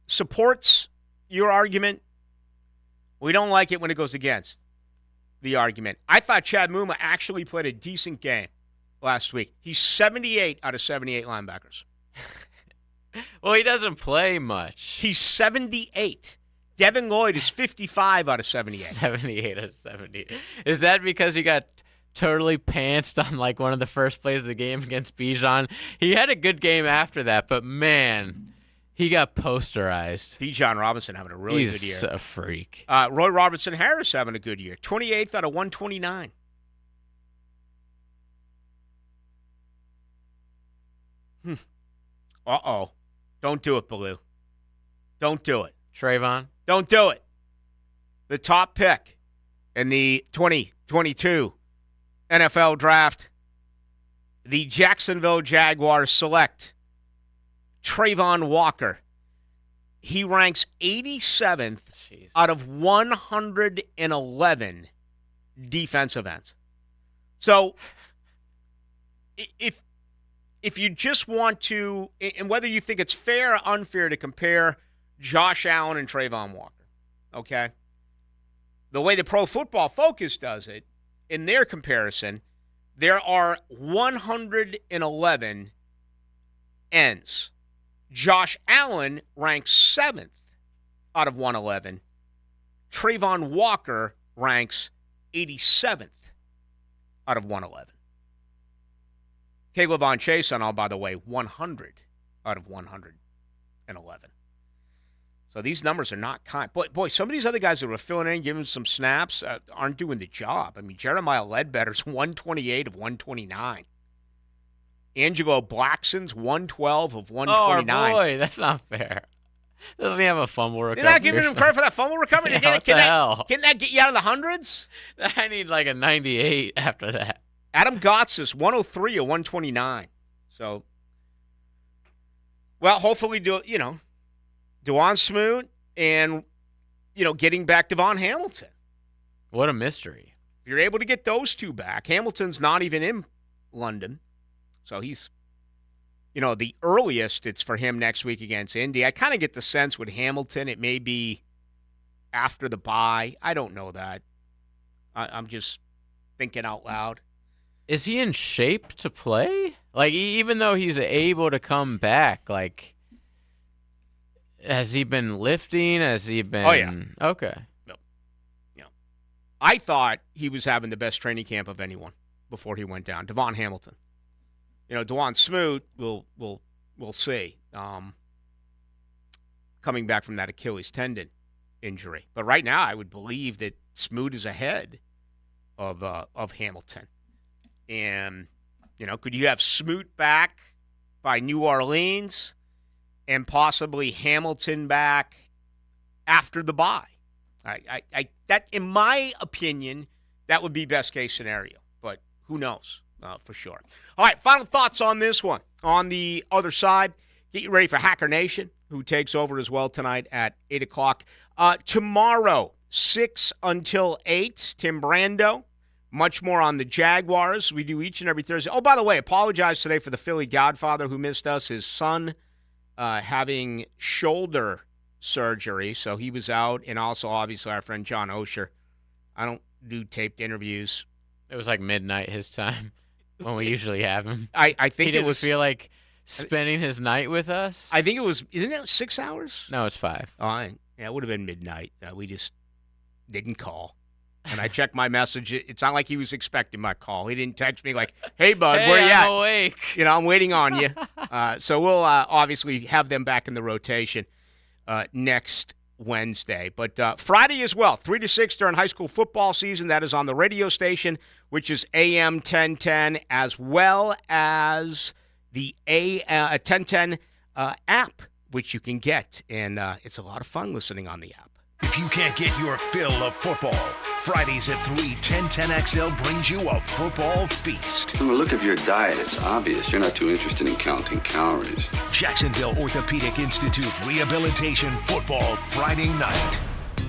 supports your argument. We don't like it when it goes against the argument. I thought Chad Muma actually played a decent game last week. He's 78 out of 78 linebackers. Well, he doesn't play much. He's 78. Devin Lloyd is 55 out of 78. 78 out of 70. Is that because he got totally pantsed on one of the first plays of the game against Bijan? He had a good game after that, but man, he got posterized. Bijan Robinson having a really good year. He's a freak. Roy Robertson Harris having a good year. 28th out of 129. Uh-oh. Don't do it, Ballou. Don't do it. Trayvon? Don't do it. The top pick in the 2022 NFL Draft, the Jacksonville Jaguars select Trayvon Walker. He ranks 87th out of 111 defensive ends. So if you just want to, and whether you think it's fair or unfair to compare Josh Allen and Trayvon Walker, okay? The way the Pro Football Focus does it, in their comparison, there are 111 ends. Josh Allen ranks 7th out of 111. Trayvon Walker ranks 87th out of 111. Caleb Von Chase, by the way, 100 out of 111. So these numbers are not kind. Boy, some of these other guys that were filling in, giving some snaps, aren't doing the job. I mean, Jeremiah Ledbetter's 128 of 129. Angelo Blackson's 112 of 129. Oh, boy, that's not fair. Doesn't he have a fumble recovery? You're not giving him credit for that fumble recovery? Yeah, what the hell? Can that get you out of the hundreds? I need a 98 after that. Adam Gotsis, 103 of 129. So Well, hopefully, Dewan Smoot and, getting back Devon Hamilton. What a mystery. If you're able to get those two back, Hamilton's not even in London. So he's, the earliest it's for him next week against Indy. I kind of get the sense with Hamilton it may be after the bye. I don't know that. I'm just thinking out loud. Is he in shape to play? Like, even though he's able to come back, like, has he been lifting? Has he been? Oh, yeah. Okay. No. I thought he was having the best training camp of anyone before he went down. Devon Hamilton. Dewan Smoot, we'll see. Coming back from that Achilles tendon injury. But right now, I would believe that Smoot is ahead of Hamilton. And, could you have Smoot back by New Orleans and possibly Hamilton back after the bye? That, in my opinion, that would be best case scenario. But who knows for sure. All right, final thoughts on this one. On the other side, get you ready for Hacker Nation, who takes over as well tonight at 8 o'clock. Tomorrow, 6 until 8, Tim Brando. Much more on the Jaguars. We do each and every Thursday. Oh, by the way, apologize today for the Philly Godfather who missed us. His son having shoulder surgery, so he was out. And also, obviously, our friend John Osher. I don't do taped interviews. It was like midnight his time when we usually have him. I think he didn't it was feel like spending his night with us. I think it was. Isn't it 6 hours? No, it's 5. Oh, yeah, it would have been midnight. We just didn't call. And I checked my message. It's not like he was expecting my call. He didn't text me like, "Hey, bud, where you at? I'm awake. I'm waiting on you." So we'll obviously have them back in the rotation next Wednesday. But Friday as well, 3 to 6 during high school football season. That is on the radio station, which is AM 1010, as well as the 1010 app, which you can get. And it's a lot of fun listening on the app. If you can't get your fill of football, Fridays at 3, 1010XL brings you a football feast. From the look of your diet, it's obvious you're not too interested in counting calories. Jacksonville Orthopedic Institute Rehabilitation Football Friday night.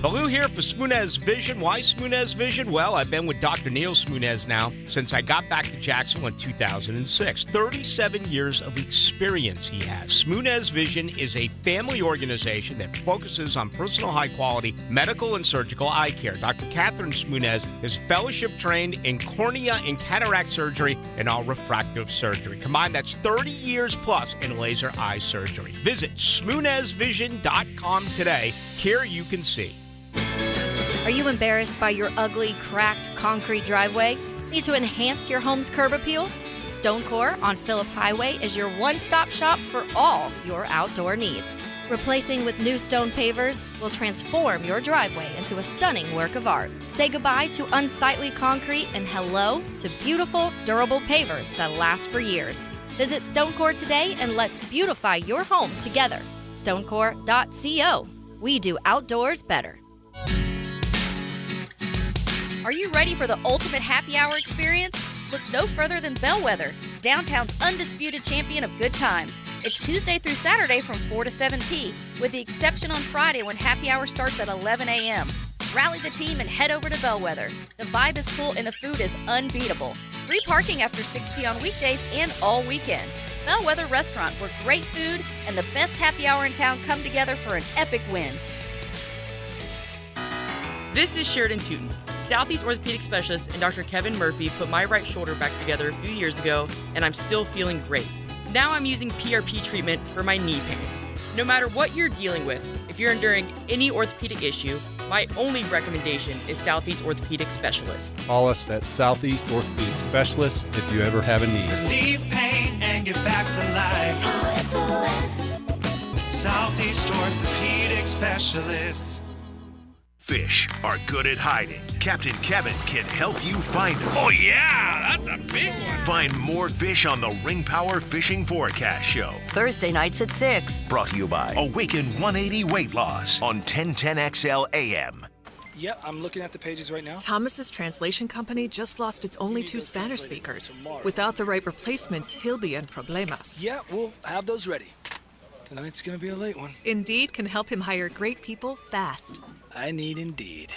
Ballou here for Smoonez Vision. Why Smoonez Vision? Well, I've been with Dr. Neil Smoonez now since I got back to Jacksonville in 2006. 37 years of experience he has. Smoonez Vision is a family organization that focuses on personal high-quality medical and surgical eye care. Dr. Catherine Smoonez is fellowship-trained in cornea and cataract surgery and all refractive surgery. Combined, that's 30 years plus in laser eye surgery. Visit SmoonezVision.com today. Care you can see. Are you embarrassed by your ugly, cracked concrete driveway? Need to enhance your home's curb appeal? Stonecore on Phillips Highway is your one-stop shop for all your outdoor needs. Replacing with new stone pavers will transform your driveway into a stunning work of art. Say goodbye to unsightly concrete and hello to beautiful, durable pavers that last for years. Visit Stonecore today and let's beautify your home together. Stonecore.co. We do outdoors better. Are you ready for the ultimate happy hour experience? Look no further than Bellwether, downtown's undisputed champion of good times. It's Tuesday through Saturday from 4 to 7 p, with the exception on Friday when happy hour starts at 11 a.m. Rally the team and head over to Bellwether. The vibe is full and the food is unbeatable. Free parking after 6 p on weekdays and all weekend. Bellwether Restaurant, where great food and the best happy hour in town come together for an epic win. This is Sheridan Tootin, Southeast Orthopedic Specialist, and Dr. Kevin Murphy put my right shoulder back together a few years ago, and I'm still feeling great. Now I'm using PRP treatment for my knee pain. No matter what you're dealing with, if you're enduring any orthopedic issue, my only recommendation is Southeast Orthopedic Specialist. Call us at Southeast Orthopedic Specialist if you ever have a need. Relieve pain and get back to life. SOS. Southeast Orthopedic Specialists. Fish are good at hiding. Captain Kevin can help you find them. Oh yeah, that's a big one. Find more fish on the Ring Power Fishing Forecast Show. Thursday nights at 6. Brought to you by Awaken 180 Weight Loss on 1010XL AM. Yep, I'm looking at the pages right now. Thomas's translation company just lost its only 2 Spanish speakers. Without the right replacements, he'll be in problemas. Yeah, we'll have those ready. Tonight's gonna be a late one. Indeed can help him hire great people fast. I need Indeed.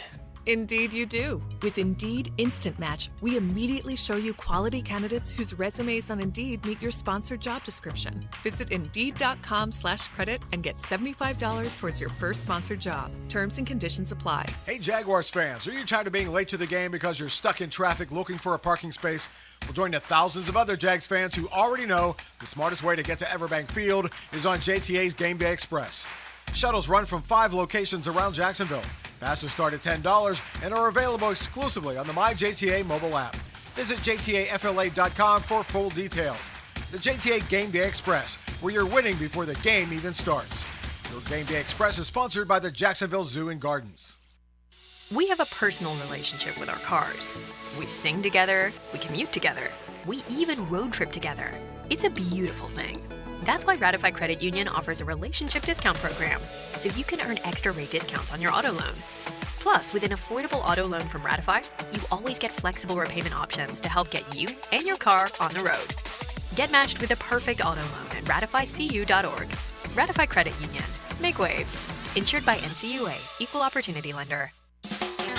Indeed you do. With Indeed Instant Match, we immediately show you quality candidates whose resumes on Indeed meet your sponsored job description. Visit Indeed.com/credit and get $75 towards your first sponsored job. Terms and conditions apply. Hey Jaguars fans, are you tired of being late to the game because you're stuck in traffic looking for a parking space? Well, join the thousands of other Jags fans who already know the smartest way to get to Everbank Field is on JTA's Game Day Express. Shuttles run from 5 locations around Jacksonville. Passes start at $10 and are available exclusively on the MyJTA mobile app. Visit JTAFLA.com for full details. The JTA Game Day Express, where you're winning before the game even starts. Your Game Day Express is sponsored by the Jacksonville Zoo and Gardens. We have a personal relationship with our cars. We sing together, we commute together, we even road trip together. It's a beautiful thing. That's why Ratify Credit Union offers a relationship discount program, so you can earn extra rate discounts on your auto loan. Plus, with an affordable auto loan from Ratify, you always get flexible repayment options to help get you and your car on the road. Get matched with the perfect auto loan at ratifycu.org. Ratify Credit Union. Make waves. Insured by NCUA. Equal Opportunity Lender.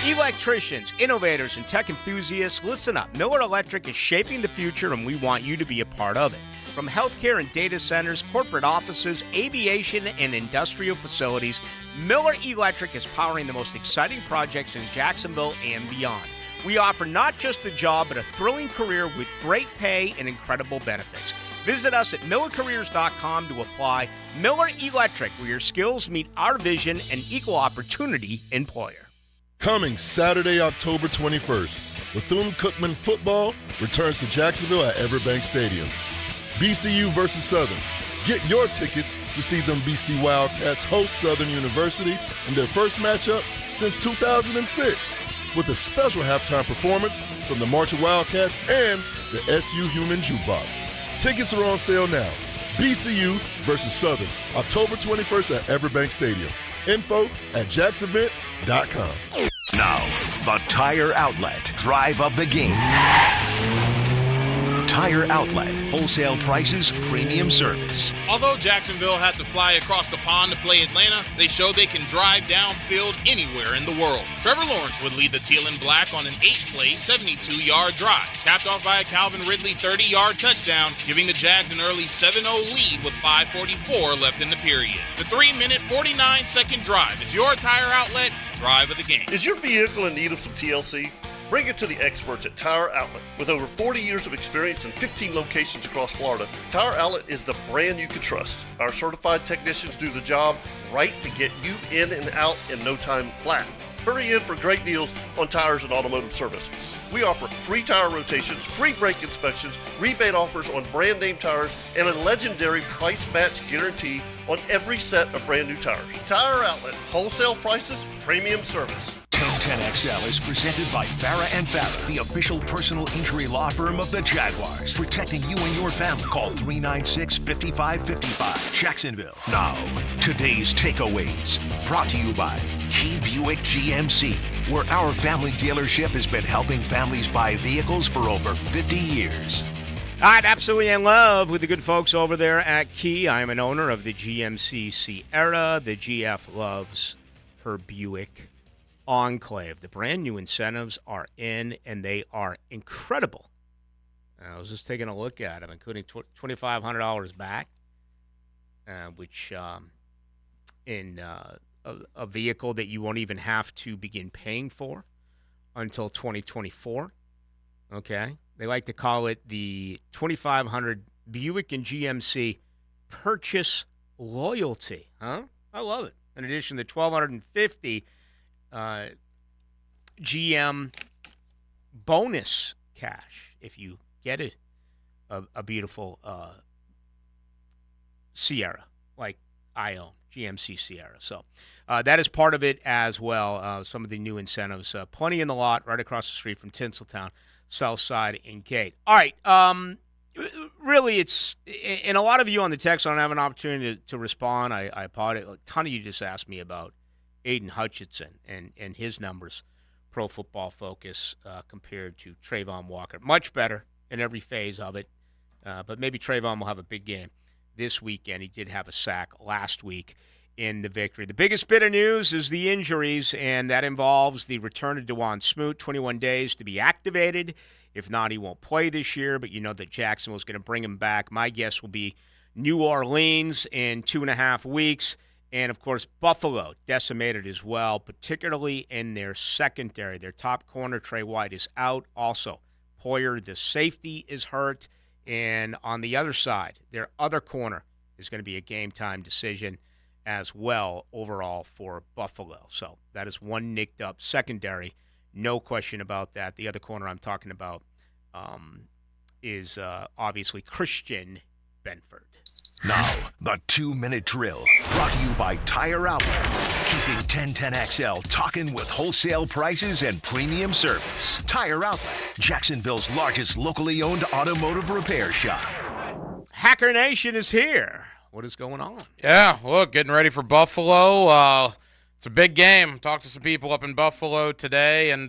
Electricians, innovators, and tech enthusiasts, listen up. Miller Electric is shaping the future, and we want you to be a part of it. From healthcare and data centers, corporate offices, aviation, and industrial facilities, Miller Electric is powering the most exciting projects in Jacksonville and beyond. We offer not just a job, but a thrilling career with great pay and incredible benefits. Visit us at millercareers.com to apply. Miller Electric, where your skills meet our vision, and equal opportunity employer. Coming Saturday, October 21st, Bethune-Cookman football returns to Jacksonville at Everbank Stadium. BCU versus Southern. Get your tickets to see them BC Wildcats host Southern University in their first matchup since 2006, with a special halftime performance from the Marching Wildcats and the SU Human Jukebox. Tickets are on sale now. BCU versus Southern, October 21st at Everbank Stadium. Info at jacksonvents.com. Now, the Tire Outlet Drive of the Game. Tire Outlet, wholesale prices, premium service. Although Jacksonville had to fly across the pond to play Atlanta, they showed they can drive downfield anywhere in the world. Trevor Lawrence would lead the Teal and Black on an 8-play, 72-yard drive, capped off by a Calvin Ridley 30-yard touchdown, giving the Jags an early 7-0 lead with 5:44 left in the period. The 3-minute, 49-second drive is your Tire Outlet Drive of the Game. Is your vehicle in need of some TLC? Bring it to the experts at Tire Outlet. With over 40 years of experience in 15 locations across Florida, Tire Outlet is the brand you can trust. Our certified technicians do the job right to get you in and out in no time flat. Hurry in for great deals on tires and automotive service. We offer free tire rotations, free brake inspections, rebate offers on brand name tires, and a legendary price match guarantee on every set of brand new tires. Tire Outlet, wholesale prices, premium service. 1010XL is presented by Farah & Farah, the official personal injury law firm of the Jaguars, protecting you and your family. Call 396-5555, Jacksonville. Now, today's takeaways, brought to you by Key Buick GMC, where our family dealership has been helping families buy vehicles for over 50 years. All right, absolutely in love with the good folks over there at Key. I'm an owner of the GMC Sierra. The GF loves her Buick Enclave. The brand new incentives are in, and they are incredible. I was just taking a look at them, including $2,500 back, which in a vehicle that you won't even have to begin paying for until 2024. Okay? They like to call it the 2,500 Buick and GMC purchase loyalty. Huh? I love it. In addition to 1,250 GM bonus cash if you get a beautiful Sierra like I own, GMC Sierra. So that is part of it as well. Some of the new incentives, plenty in the lot right across the street from Tinseltown, Southside, and Gate. All right. Really, it's – and a lot of you on the text don't have an opportunity to respond. I apologize. A ton of you just asked me about Aiden Hutchinson and his numbers, Pro Football Focus, compared to Trayvon Walker. Much better in every phase of it, but maybe Trayvon will have a big game this weekend. He did have a sack last week in the victory. The biggest bit of news is the injuries, and that involves the return of DeJuan Smoot, 21 days to be activated. If not, he won't play this year, but you know that Jacksonville's going to bring him back. My guess will be New Orleans in 2.5 weeks. And, of course, Buffalo decimated as well, particularly in their secondary. Their top corner, Trey White, is out. Also, Poyer, the safety, is hurt. And on the other side, their other corner is going to be a game-time decision as well overall for Buffalo. So that is one nicked-up secondary. No question about that. The other corner I'm talking about is obviously Christian Benford. Now, the 2-minute drill, brought to you by Tire Outlet. Keeping 1010XL talking with wholesale prices and premium service. Tire Outlet, Jacksonville's largest locally owned automotive repair shop. Hacker Nation is here. What is going on? Yeah, look, getting ready for Buffalo. It's a big game. Talked to some people up in Buffalo today, and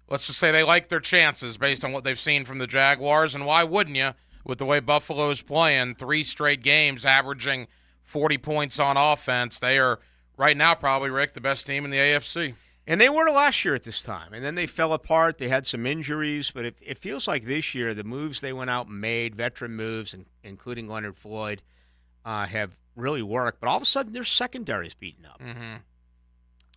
let's just say they like their chances based on what they've seen from the Jaguars, and why wouldn't you? With the way Buffalo's playing, 3 straight games, averaging 40 points on offense. They are, right now, probably, Rick, the best team in the AFC. And they were last year at this time. And then they fell apart. They had some injuries. But it feels like this year the moves they went out and made, veteran moves, including Leonard Floyd, have really worked. But all of a sudden, their secondary is beaten up. Mm-hmm.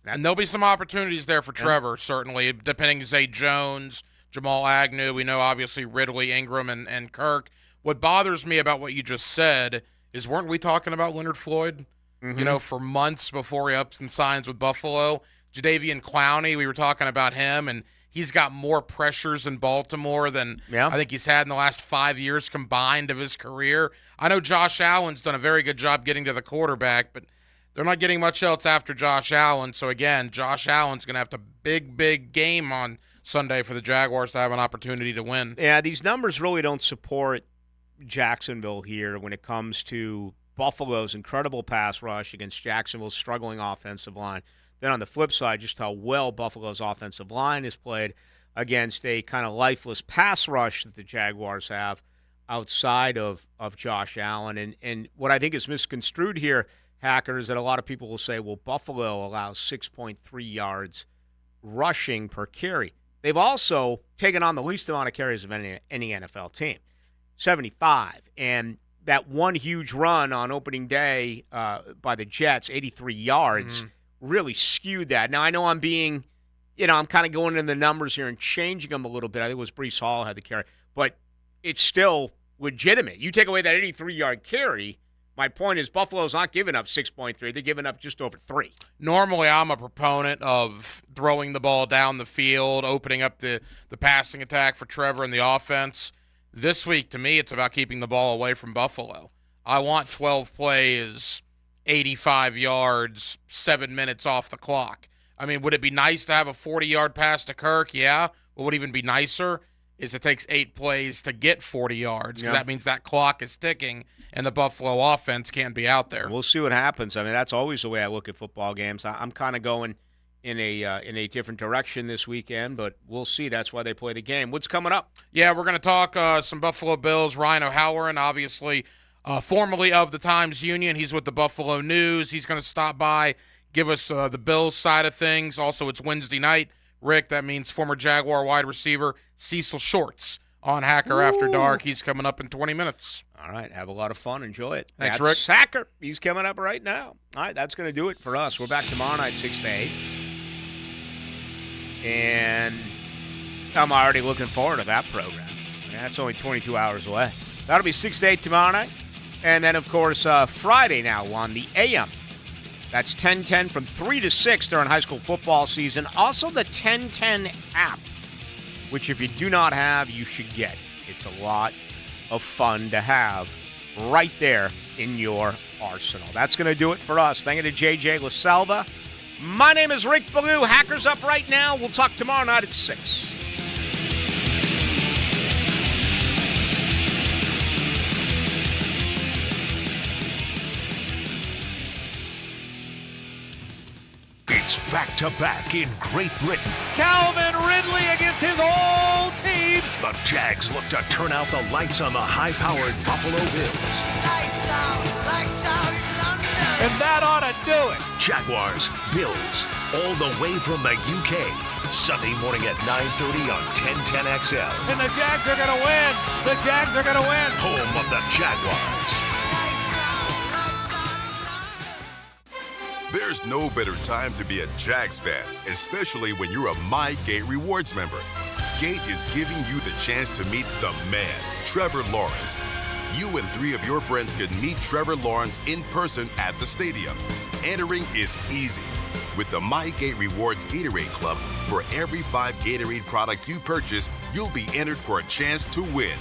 And there'll be some opportunities there for Trevor, certainly, depending, Zay Jones, Jamal Agnew. We know, obviously, Ridley, Ingram, and Kirk. What bothers me about what you just said is, weren't we talking about Leonard Floyd, for months before he ups and signs with Buffalo? Jadeveon Clowney, we were talking about him, and he's got more pressures in Baltimore than I think he's had in the last 5 years combined of his career. I know Josh Allen's done a very good job getting to the quarterback, but they're not getting much else after Josh Allen. So, again, Josh Allen's going to have to big game on Sunday for the Jaguars to have an opportunity to win. Yeah, these numbers really don't support Jacksonville here when it comes to Buffalo's incredible pass rush against Jacksonville's struggling offensive line. Then on the flip side, just how well Buffalo's offensive line has played against a kind of lifeless pass rush that the Jaguars have outside of Josh Allen. And what I think is misconstrued here, Hacker, is that a lot of people will say, well, Buffalo allows 6.3 yards rushing per carry. They've also taken on the least amount of carries of any NFL team. 75, and that one huge run on opening day by the Jets, 83 yards, really skewed that. Now, I know I'm being, I'm kind of going into the numbers here and changing them a little bit. I think it was Breece Hall had the carry, but it's still legitimate. You take away that 83-yard carry, my point is Buffalo's not giving up 6.3. They're giving up just over 3. Normally, I'm a proponent of throwing the ball down the field, opening up the passing attack for Trevor and the offense. This week, to me, it's about keeping the ball away from Buffalo. I want 12 plays, 85 yards, 7 minutes off the clock. I mean, would it be nice to have a 40-yard pass to Kirk? Yeah. What would even be nicer is it takes 8 plays to get 40 yards, because that means that clock is ticking and the Buffalo offense can't be out there. We'll see what happens. I mean, that's always the way I look at football games. I'm kind of going in a different direction this weekend, but we'll see. That's why they play the game. What's coming up? Yeah, we're going to talk some Buffalo Bills. Ryan O'Halloran, obviously, formerly of the Times-Union. He's with the Buffalo News. He's going to stop by, give us the Bills side of things. Also, it's Wednesday night. Rick, that means former Jaguar wide receiver Cecil Shorts on Hacker After Dark. He's coming up in 20 minutes. All right, have a lot of fun. Enjoy it. Thanks, that's Rick. Hacker. He's coming up right now. All right, that's going to do it for us. We're back tomorrow night, 6 to 8. And I'm already looking forward to that program. That's only 22 hours away. That'll be 6 to 8 tomorrow night. And then, of course, Friday now on the AM. That's 10-10 from 3 to 6 during high school football season. Also the 10-10 app, which if you do not have, you should get. It's a lot of fun to have right there in your arsenal. That's going to do it for us. Thank you to JJ LaSalva. My name is Rick Ballou. Hackers up right now. We'll talk tomorrow night at 6. It's back-to-back in Great Britain. Calvin Ridley against his old team. lead. The Jags look to turn out the lights on the high-powered Buffalo Bills. Lights out in London. And that ought to do it. Jaguars, Bills, all the way from the UK. Sunday morning at 9:30 on 1010XL. And the Jags are going to win. The Jags are going to win. Home of the Jaguars. There's no better time to be a Jags fan, especially when you're a My Gate Rewards member. Gate is giving you the chance to meet the man, Trevor Lawrence. You and 3 of your friends can meet Trevor Lawrence in person at the stadium. Entering is easy. With the My Gate Rewards Gatorade Club, for every 5 Gatorade products you purchase, you'll be entered for a chance to win.